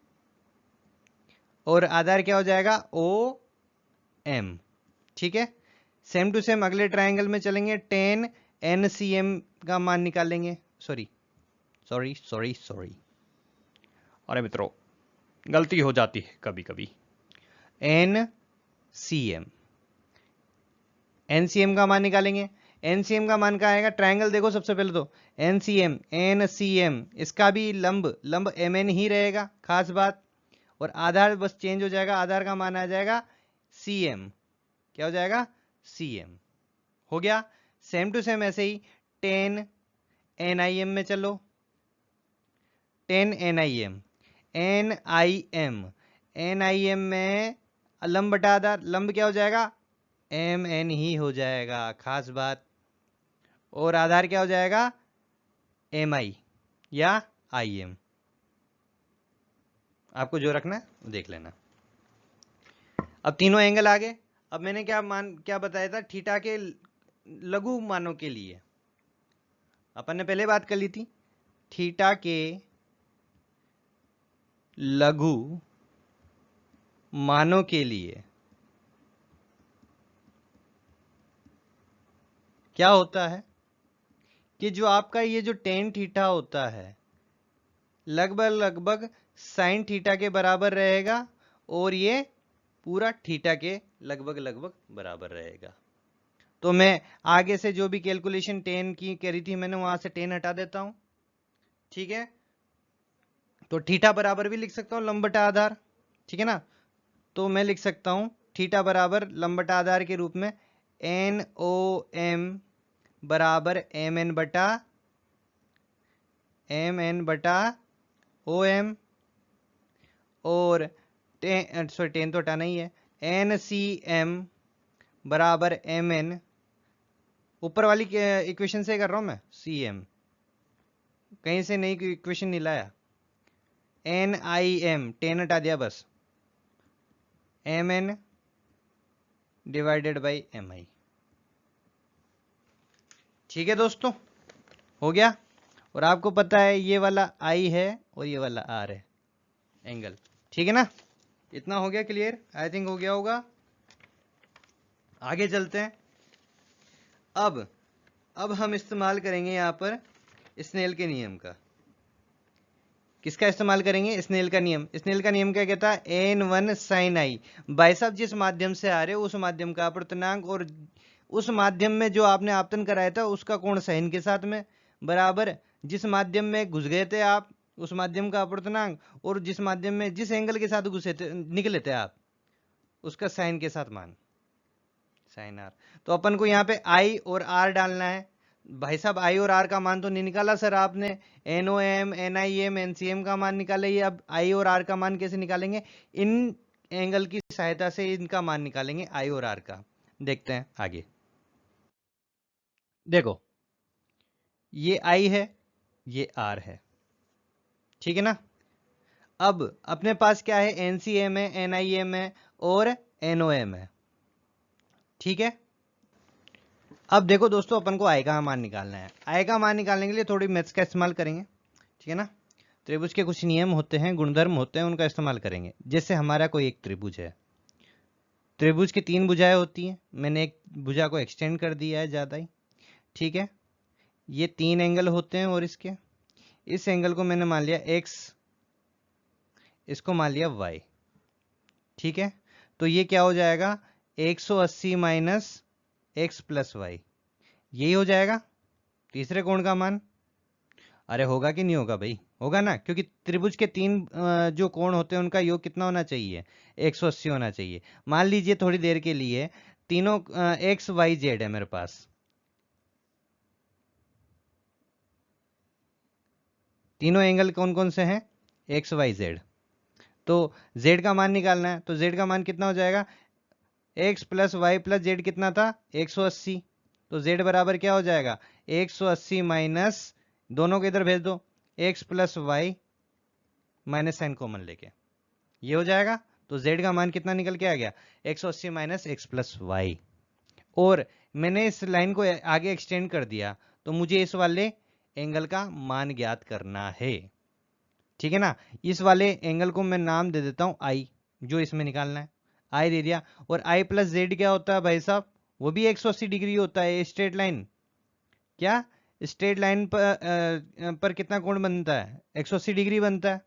और आधार क्या हो जाएगा OM, ठीक है। सेम टू सेम अगले ट्रायंगल में चलेंगे, टेन NCM का मान निकालेंगे। सॉरी, अरे मित्रों गलती हो जाती है कभी कभी। NCM का मान निकालेंगे। NCM का मान क्या आएगा? ट्रायंगल देखो सबसे पहले तो NCM इसका भी लंब MN ही रहेगा, खास बात। और आधार बस चेंज हो जाएगा, आधार का मान आ जाएगा CM। क्या हो जाएगा? CM हो गया। सेम टू सेम ऐसे ही 10 NIM में चलो, 10 NIM में लंब बटा आधार, लंब क्या हो जाएगा? MN ही हो जाएगा, खास बात। और आधार क्या हो जाएगा? MI या IM, आपको जो रखना है देख लेना। अब तीनों एंगल आ गए। अब मैंने क्या बताया था? थीटा के लघु मानों के लिए अपन ने पहले बात कर ली थी, थीटा के लघु मानों के लिए क्या होता है कि जो आपका ये जो टेन थीटा होता है लगभग साइन थीटा के बराबर रहेगा, और ये पूरा थीटा के लगभग बराबर रहेगा। तो मैं आगे से जो भी कैलकुलेशन टेन की करी थी मैंने, वहां से टेन हटा देता हूं, ठीक है। तो थीटा बराबर भी लिख सकता हूं लंब बटा आधार, ठीक है ना। तो मैं लिख सकता हूं थीटा बराबर लंब बटा आधार के रूप में NOM बराबर MN बटा OM, और टेन तो हटाना ही है, NCM बराबर MN, ऊपर वाली इक्वेशन से कर रहा हूं मैं, CM कहीं से नई इक्वेशन नहीं लाया। NIM 10 हटा दिया बस, MN डिवाइडेड बाई MI। ठीक है दोस्तों, हो गया। और आपको पता है ये वाला I है और ये वाला R है एंगल, ठीक है ना। इतना हो गया क्लियर? आई थिंक हो गया होगा। आगे चलते हैं। अब हम इस्तेमाल करेंगे यहां पर स्नेल के नियम का। किसका इस्तेमाल करेंगे? स्नेल का नियम। स्नेल का नियम क्या कहता है? n1 sin i। भाई साहब जिस माध्यम से आ रहे हो उस माध्यम का अपवर्तनांक और उस माध्यम में जो आपने आपतन कराया था उसका कोण साइन के साथ में बराबर, जिस माध्यम में घुस गए थे आप उस माध्यम का अपवर्तनांक, और जिस माध्यम में जिस एंगल के साथ घुसे थे निकले थे आप उसका साइन के साथ मान, साइन आर। तो अपन को यहाँ पे आई और आर डालना है। भाई साहब आई और आर का मान तो नहीं निकाला सर आपने, NOM NIM NCM का मान निकाले। ये अब आई और आर का मान कैसे निकालेंगे? इन एंगल की सहायता से इनका मान निकालेंगे आई और आर का। देखते हैं आगे। देखो ये आई है, ये आर है, ठीक है ना। अब अपने पास क्या है? NCM है, NIM है और NOM है, ठीक है। अब देखो दोस्तों अपन को आई का मान निकालना है। आई का मान निकालने के लिए थोड़ी मैथ्स का इस्तेमाल करेंगे, ठीक है ना। त्रिभुज के कुछ नियम होते हैं, गुणधर्म होते हैं, उनका इस्तेमाल करेंगे। जैसे हमारा कोई एक त्रिभुज है, त्रिभुज की 3 भुजाएं होती हैं, मैंने एक भुजा को एक्सटेंड कर दिया है ज़्यादा ही, ठीक है। ये 3 एंगल होते हैं और इस एंगल को मैंने मान लिया x, इसको मान लिया y, ठीक है। तो ये क्या हो जाएगा? 180 माइनस x प्लस वाई, यही हो जाएगा तीसरे कोण का मान। अरे होगा कि नहीं होगा भाई? होगा ना, क्योंकि त्रिभुज के 3 जो कोण होते हैं उनका योग कितना होना चाहिए? 180 होना चाहिए। मान लीजिए थोड़ी देर के लिए तीनों x y z है मेरे पास, तीनों एंगल कौन कौन से हैं? x y z। तो z का मान निकालना है, तो z का मान कितना हो जाएगा? x plus Y plus Z कितना था? 180। तो z बराबर क्या हो जाएगा? 180 माइनस, दोनों को इधर भेज दो, x plus Y minus sign common लेके, ये हो जाएगा। तो z का मान कितना निकल के आ गया? 180 माइनस x प्लस वाई। और मैंने इस लाइन को आगे एक्सटेंड कर दिया, तो मुझे इस वाले एंगल का मान ज्ञात करना है, ठीक है ना। इस वाले एंगल को मैं नाम दे देता हूं आई, जो इसमें निकालना है, आई दे दिया। और आई प्लस जेड क्या होता है भाई साहब? वो भी 180 डिग्री होता है। स्ट्रेट लाइन, क्या स्ट्रेट लाइन पर कितना कोण बनता है? 180 डिग्री बनता है,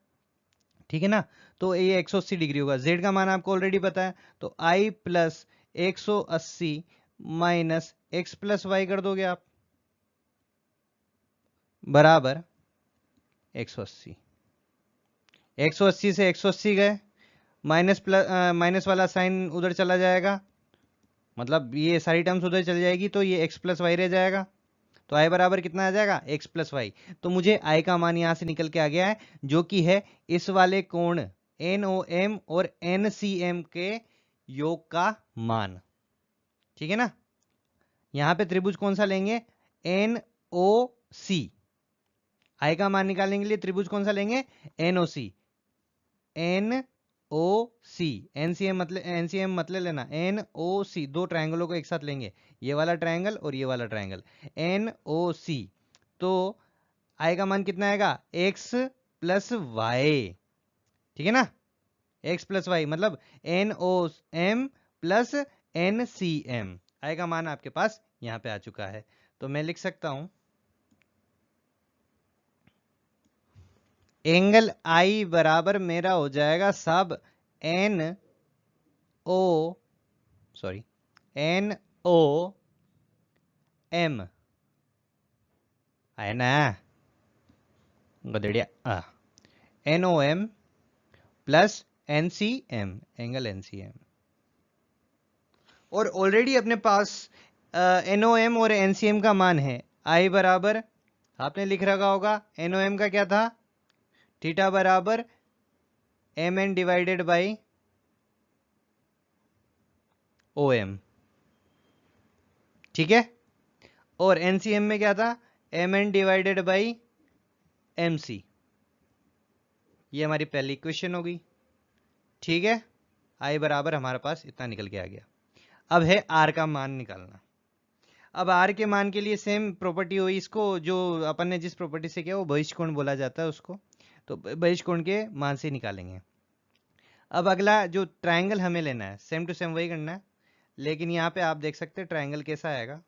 ठीक है ना। तो ये 180 डिग्री होगा। z का मान आपको ऑलरेडी पता है, तो i plus 180 minus X plus Y कर दोगे आप, बराबर 180। 180 से 180 गए, माइनस प्लस माइनस वाला साइन उधर चला जाएगा, मतलब ये सारी टर्म्स उधर चली जाएगी, तो ये x प्लस वाई रह जाएगा। तो i बराबर कितना आ जाएगा? x plus Y. तो मुझे i का मान यहां से निकल के आ गया है, जो कि है इस वाले कोण NOM और NCM के योग का मान, ठीक है ना। यहां पे त्रिभुज कौन सा लेंगे? NOC। i का मान निकालने के लिए त्रिभुज कौन सा लेंगे? NOC। NOC, NCM मतलब लेना, NOC। दो ट्रायंगलों को एक साथ लेंगे, ये वाला ट्रायंगल और ये वाला ट्रायंगल, NOC। तो i का मान कितना आएगा? x प्लस वाई, ठीक है ना। x प्लस वाई मतलब NOM प्लस NCM। i का मान आपके पास यहां पे आ चुका है। तो मैं लिख सकता हूं एंगल I बराबर मेरा हो जाएगा सब NO M, है ना गधड़िया, NOM plus NCM, angle NCM। और ऑलरेडी अपने पास NOM और NCM का मान है। I बराबर आपने लिख रखा होगा, NOM का क्या था? थीटा बराबर MN डिवाइडेड बाई OM, ठीक है। और NCM में क्या था? MN divided by MC। ये हमारी पहली इक्वेशन होगी, ठीक है। I बराबर हमारे पास इतना निकल के आ गया। अब है R का मान निकालना। अब R के मान के लिए सेम प्रॉपर्टी हुई, इसको जो अपन ने जिस प्रॉपर्टी से किया वो बहिष्कोण बोला जाता है उसको, तो बहिष्कोण के मान से निकालेंगे। अब अगला जो ट्रायंगल हमें लेना है, सेम टू सेम वही करना है, लेकिन यहाँ पे आप देख सकते हैं ट्रायंगल कैसा आएगा।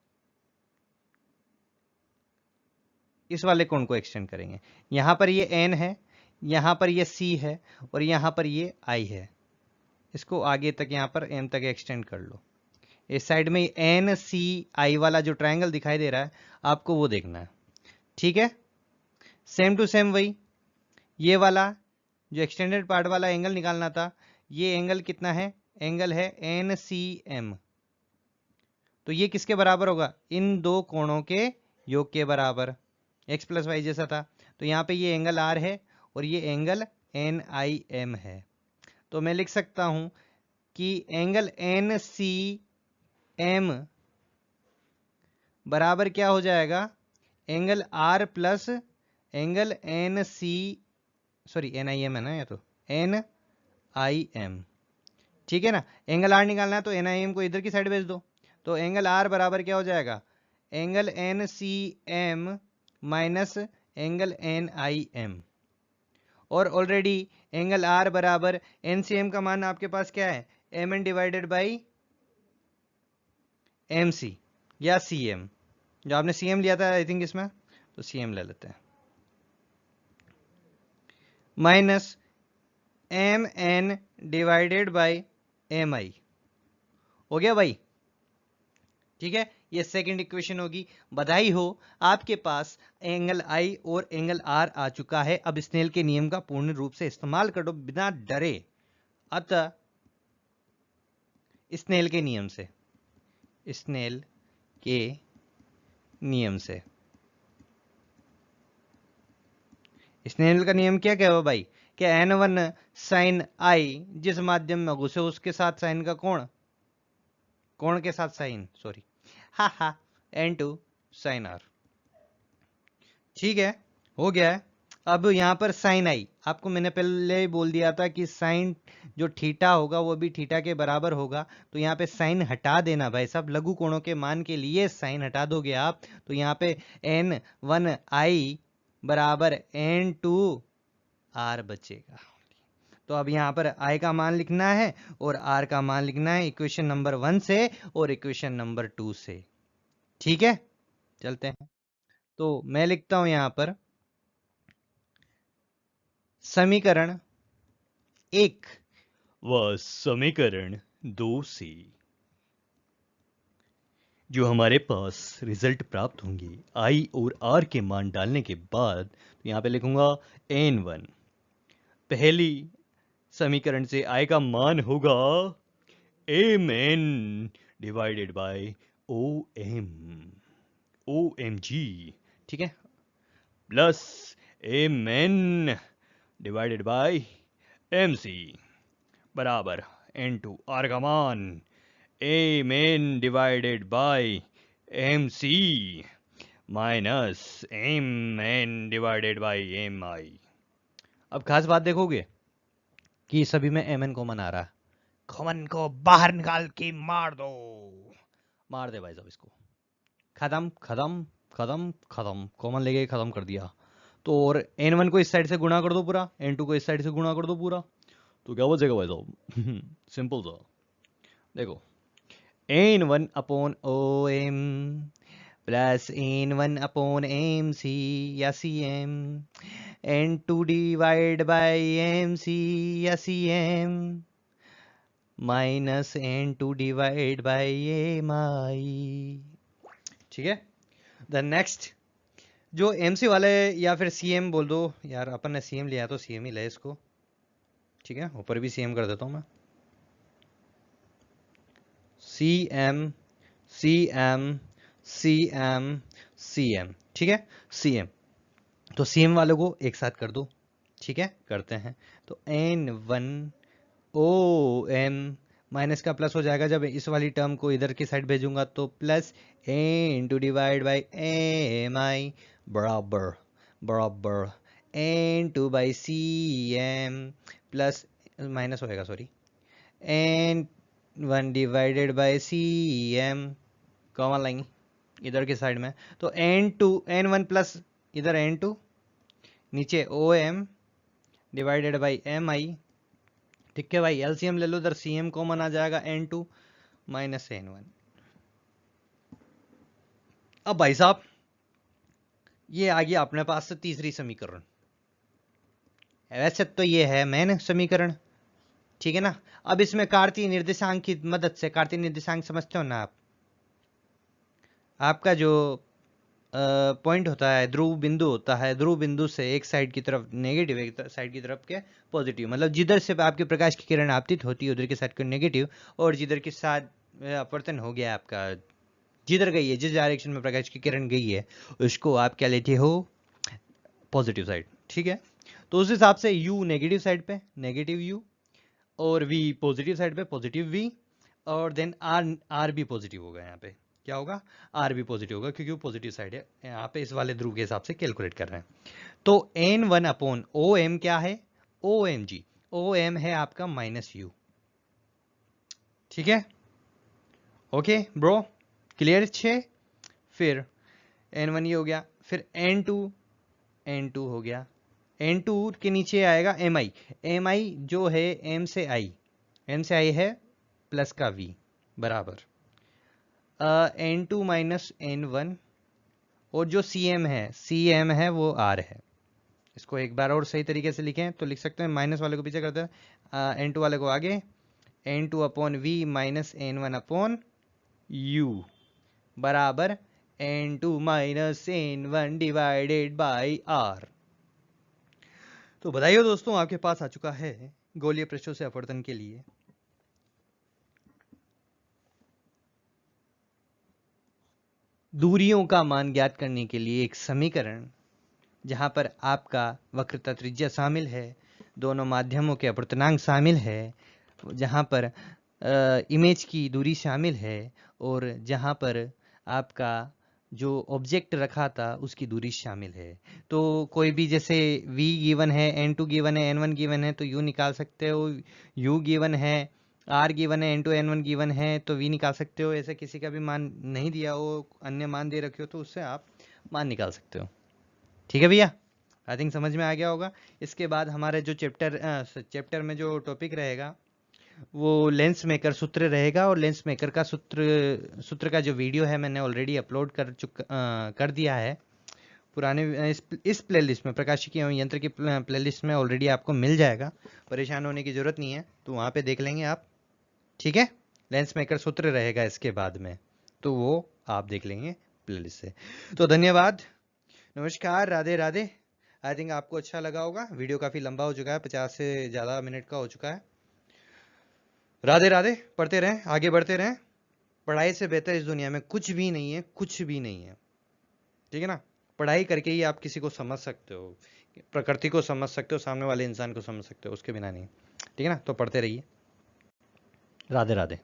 इस वाले कोण को एक्सटेंड करेंगे। यहाँ पर ये N है, यहाँ पर ये C है और यहाँ पर ये I है। इसको आगे तक यहाँ पर M तक एक्सटेंड कर लो। इस साइड में NCI वाला जो ट्रायंगल दिखाई दे रहा है आपको वो देखना है, ठीक है। सेम टू सेम वही, ये वाला जो एक्सटेंडेड पार्ट वाला एंगल निकालना था, ये एंगल कितना है? एंगल है NCM। तो ये किसके बराबर होगा? इन दो कोणों के योग के बराबर, x प्लस वाई जैसा था। तो यहाँ पे ये एंगल R है और ये एंगल NIM है। तो मैं लिख सकता हूं कि एंगल NCM बराबर क्या हो जाएगा? Angle R plus angle NIM है ना, या तो NIM, ठीक है ना। एंगल R निकालना है तो NIM को इधर की साइड भेज दो। तो एंगल R बराबर क्या हो जाएगा? Angle NCM minus angle NIM। और ऑलरेडी एंगल R बराबर NCM का मान आपके पास क्या है? MN डिवाइडेड बाई MC या CM, जो आपने CM लिया था आई थिंक इसमें, तो CM ले लेते हैं, minus MN divided by MI। हो गया भाई, ठीक है। ये सेकंड इक्वेशन होगी। बधाई हो, आपके पास एंगल I और एंगल R आ चुका है। अब स्नेल के नियम का पूर्ण रूप से इस्तेमाल करो बिना डरे। अतः स्नेल के नियम से, स्नेल के नियम से, स्नेल का नियम क्या कहवा भाई? क्या N1 साइन I जिस माध्यम में घुसे उसके साथ साइन का कोण, कोण के साथ साइन, सॉरी, हा N2 साइन R, ठीक है, हो गया है। अब यहां पर साइन I, आपको मैंने पहले ही बोल दिया था कि साइन जो थीटा होगा वो भी थीटा के बराबर होगा। तो यहाँ पे साइन हटा देना भाई साहब, लघु कोणों के मान के लिए साइन हटा दोगे आप, तो यहाँ पे N1I बराबर N2 R बचेगा। तो अब यहाँ पर I का मान लिखना है और R का मान लिखना है इक्वेशन नंबर 1 से और इक्वेशन नंबर 2 से। ठीक है, चलते हैं। तो मैं लिखता हूं यहां पर समीकरण 1 व समीकरण 2 से जो हमारे पास रिजल्ट प्राप्त होंगे I और R के मान डालने के बाद, तो यहाँ पे लिखूंगा N1। पहली समीकरण से I का मान होगा Mn डिवाइडेड बाय OMG, ठीक है, plus Mn divided by MC बराबर N2 R का मान Mn divided by MC minus Mn divided by Mi। अब खास बात देखोगे कि सभी में Mn कॉमन आ रहा है। कॉमन को बाहर निकाल के मार दो, मार दे भाई साहब इसको, खत्म खत्म खत्म खत्म, कॉमन लेके खत्म कर दिया। तो और N1 को इस साइड से गुणा कर दो पूरा, N2 को इस साइड से गुणा कर दो पूरा, तो क्या बचेगा भाई साहब? सिंपल सा, देखो N1 upon OM plus N1 upon MC या CM, N2 divide by MC या CM minus N2 divide by MI। ठीक है, द नेक्स्ट जो MC वाले या फिर CM बोल दो यार, अपन ने CM लिया तो CM ही ले इसको। ठीक है, ऊपर भी CM कर देता हूं मैं, CM CM CM CM, ठीक है, CM। तो CM वालों को एक साथ कर दो। ठीक है, करते हैं। तो N1 OM माइनस का प्लस हो जाएगा जब इस वाली टर्म को इधर की साइड भेजूंगा, तो plus N2 divide by MI बराबर बराबर N2 by CM plus minus होएगा, sorry, N1 divided by CM common लाएंगे इधर की साइड में, तो N2 N1 प्लस इधर N2 नीचे OM डिवाइडेड बाई MI। ठीक है भाई, एलसीएम ले लो, इधर CM कॉमन आ जाएगा N2 माइनस N1। अब भाई साहब ये आ गया अपने पास से तीसरी समीकरण। वैसे तो ये है मेन समीकरण, ठीक है ना। अब इसमें कार्तीय निर्देशांक की मदद से, कार्तीय निर्देशांक समझते हो ना आप, आपका जो पॉइंट होता है, ध्रुव बिंदु होता है, ध्रुव बिंदु से एक साइड की तरफ नेगेटिव, एक साइड की तरफ के पॉजिटिव, मतलब जिधर से आपके प्रकाश की किरण आपतित होती है उधर के साथ को नेगेटिव, और जिधर के साथ अपवर्तन हो गया आपका, जिधर गई है, जिस डायरेक्शन में प्रकाश की किरण गई है, उसको आप क्या लेते हो? Positive side. ठीक है, तो उस हिसाब से U नेगेटिव साइड पे नेगेटिव U, और V पॉजिटिव साइड पे पॉजिटिव V, और देन R भी पॉजिटिव होगा। यहाँ पे क्या होगा? R भी पॉजिटिव होगा, क्योंकि वो पॉजिटिव साइड है। यहाँ पे इस वाले ध्रुव के हिसाब से कैलकुलेट कर रहे हैं। तो N1 अपॉन OM क्या है? OMG, OM है आपका माइनस U। ठीक है, ओके ब्रो, क्लियर? 6, फिर N1 ये हो गया, फिर N2 हो गया, N2 के नीचे आएगा MI जो है M से I है प्लस का V बराबर N2 माइनस N1, और जो CM है वो R है। इसको एक बार और सही तरीके से लिखें तो लिख सकते हैं, माइनस वाले को पीछे करते हैं, N2 वाले को आगे, N2 upon V minus N1 upon U बराबर N2 minus N1 divided by R। तो बताइए दोस्तों, आपके पास आ चुका है गोलीय पृष्ठों से अपवर्तन के लिए दूरियों का मान ज्ञात करने के लिए एक समीकरण, जहां पर आपका वक्रता त्रिज्या शामिल है, दोनों माध्यमों के अपवर्तनांक शामिल है, जहां पर इमेज की दूरी शामिल है, और जहां पर आपका जो ऑब्जेक्ट रखा था उसकी दूरी शामिल है। तो कोई भी जैसे V गिवन है, N2 गिवन है, N1 गिवन है, तो U निकाल सकते हो। U गिवन है, R गिवन है, N2 N1 गिवन है, तो V निकाल सकते हो। ऐसे किसी का भी मान नहीं दिया हो, अन्य मान दे रखे हो, तो उससे आप मान निकाल सकते हो। ठीक है भैया, आई थिंक समझ में आ गया होगा। इसके बाद हमारे जो चैप्टर में जो टॉपिक रहेगा वो लेंस मेकर सूत्र रहेगा, और लेंस मेकर का सूत्र का जो वीडियो है मैंने ऑलरेडी अपलोड कर दिया है पुराने इस प्लेलिस्ट में, प्रकाशिकी एवं यंत्र की प्लेलिस्ट में ऑलरेडी आपको मिल जाएगा, परेशान होने की ज़रूरत नहीं है, तो वहाँ पे देख लेंगे आप। ठीक है, लेंस मेकर सूत्र रहेगा इसके बाद में, तो वो आप देख लेंगे प्लेलिस्ट से। तो धन्यवाद, नमस्कार, राधे राधे। आई थिंक आपको अच्छा लगा होगा, वीडियो काफ़ी लंबा हो चुका है, 50 से ज़्यादा मिनट का हो चुका है। राधे राधे, पढ़ते रहें, आगे बढ़ते रहें। पढ़ाई से बेहतर इस दुनिया में कुछ भी नहीं है, कुछ भी नहीं है। ठीक है ना, पढ़ाई करके ही आप किसी को समझ सकते हो, प्रकृति को समझ सकते हो, सामने वाले इंसान को समझ सकते हो, उसके बिना नहीं। ठीक है ना, तो पढ़ते रहिए। राधे राधे।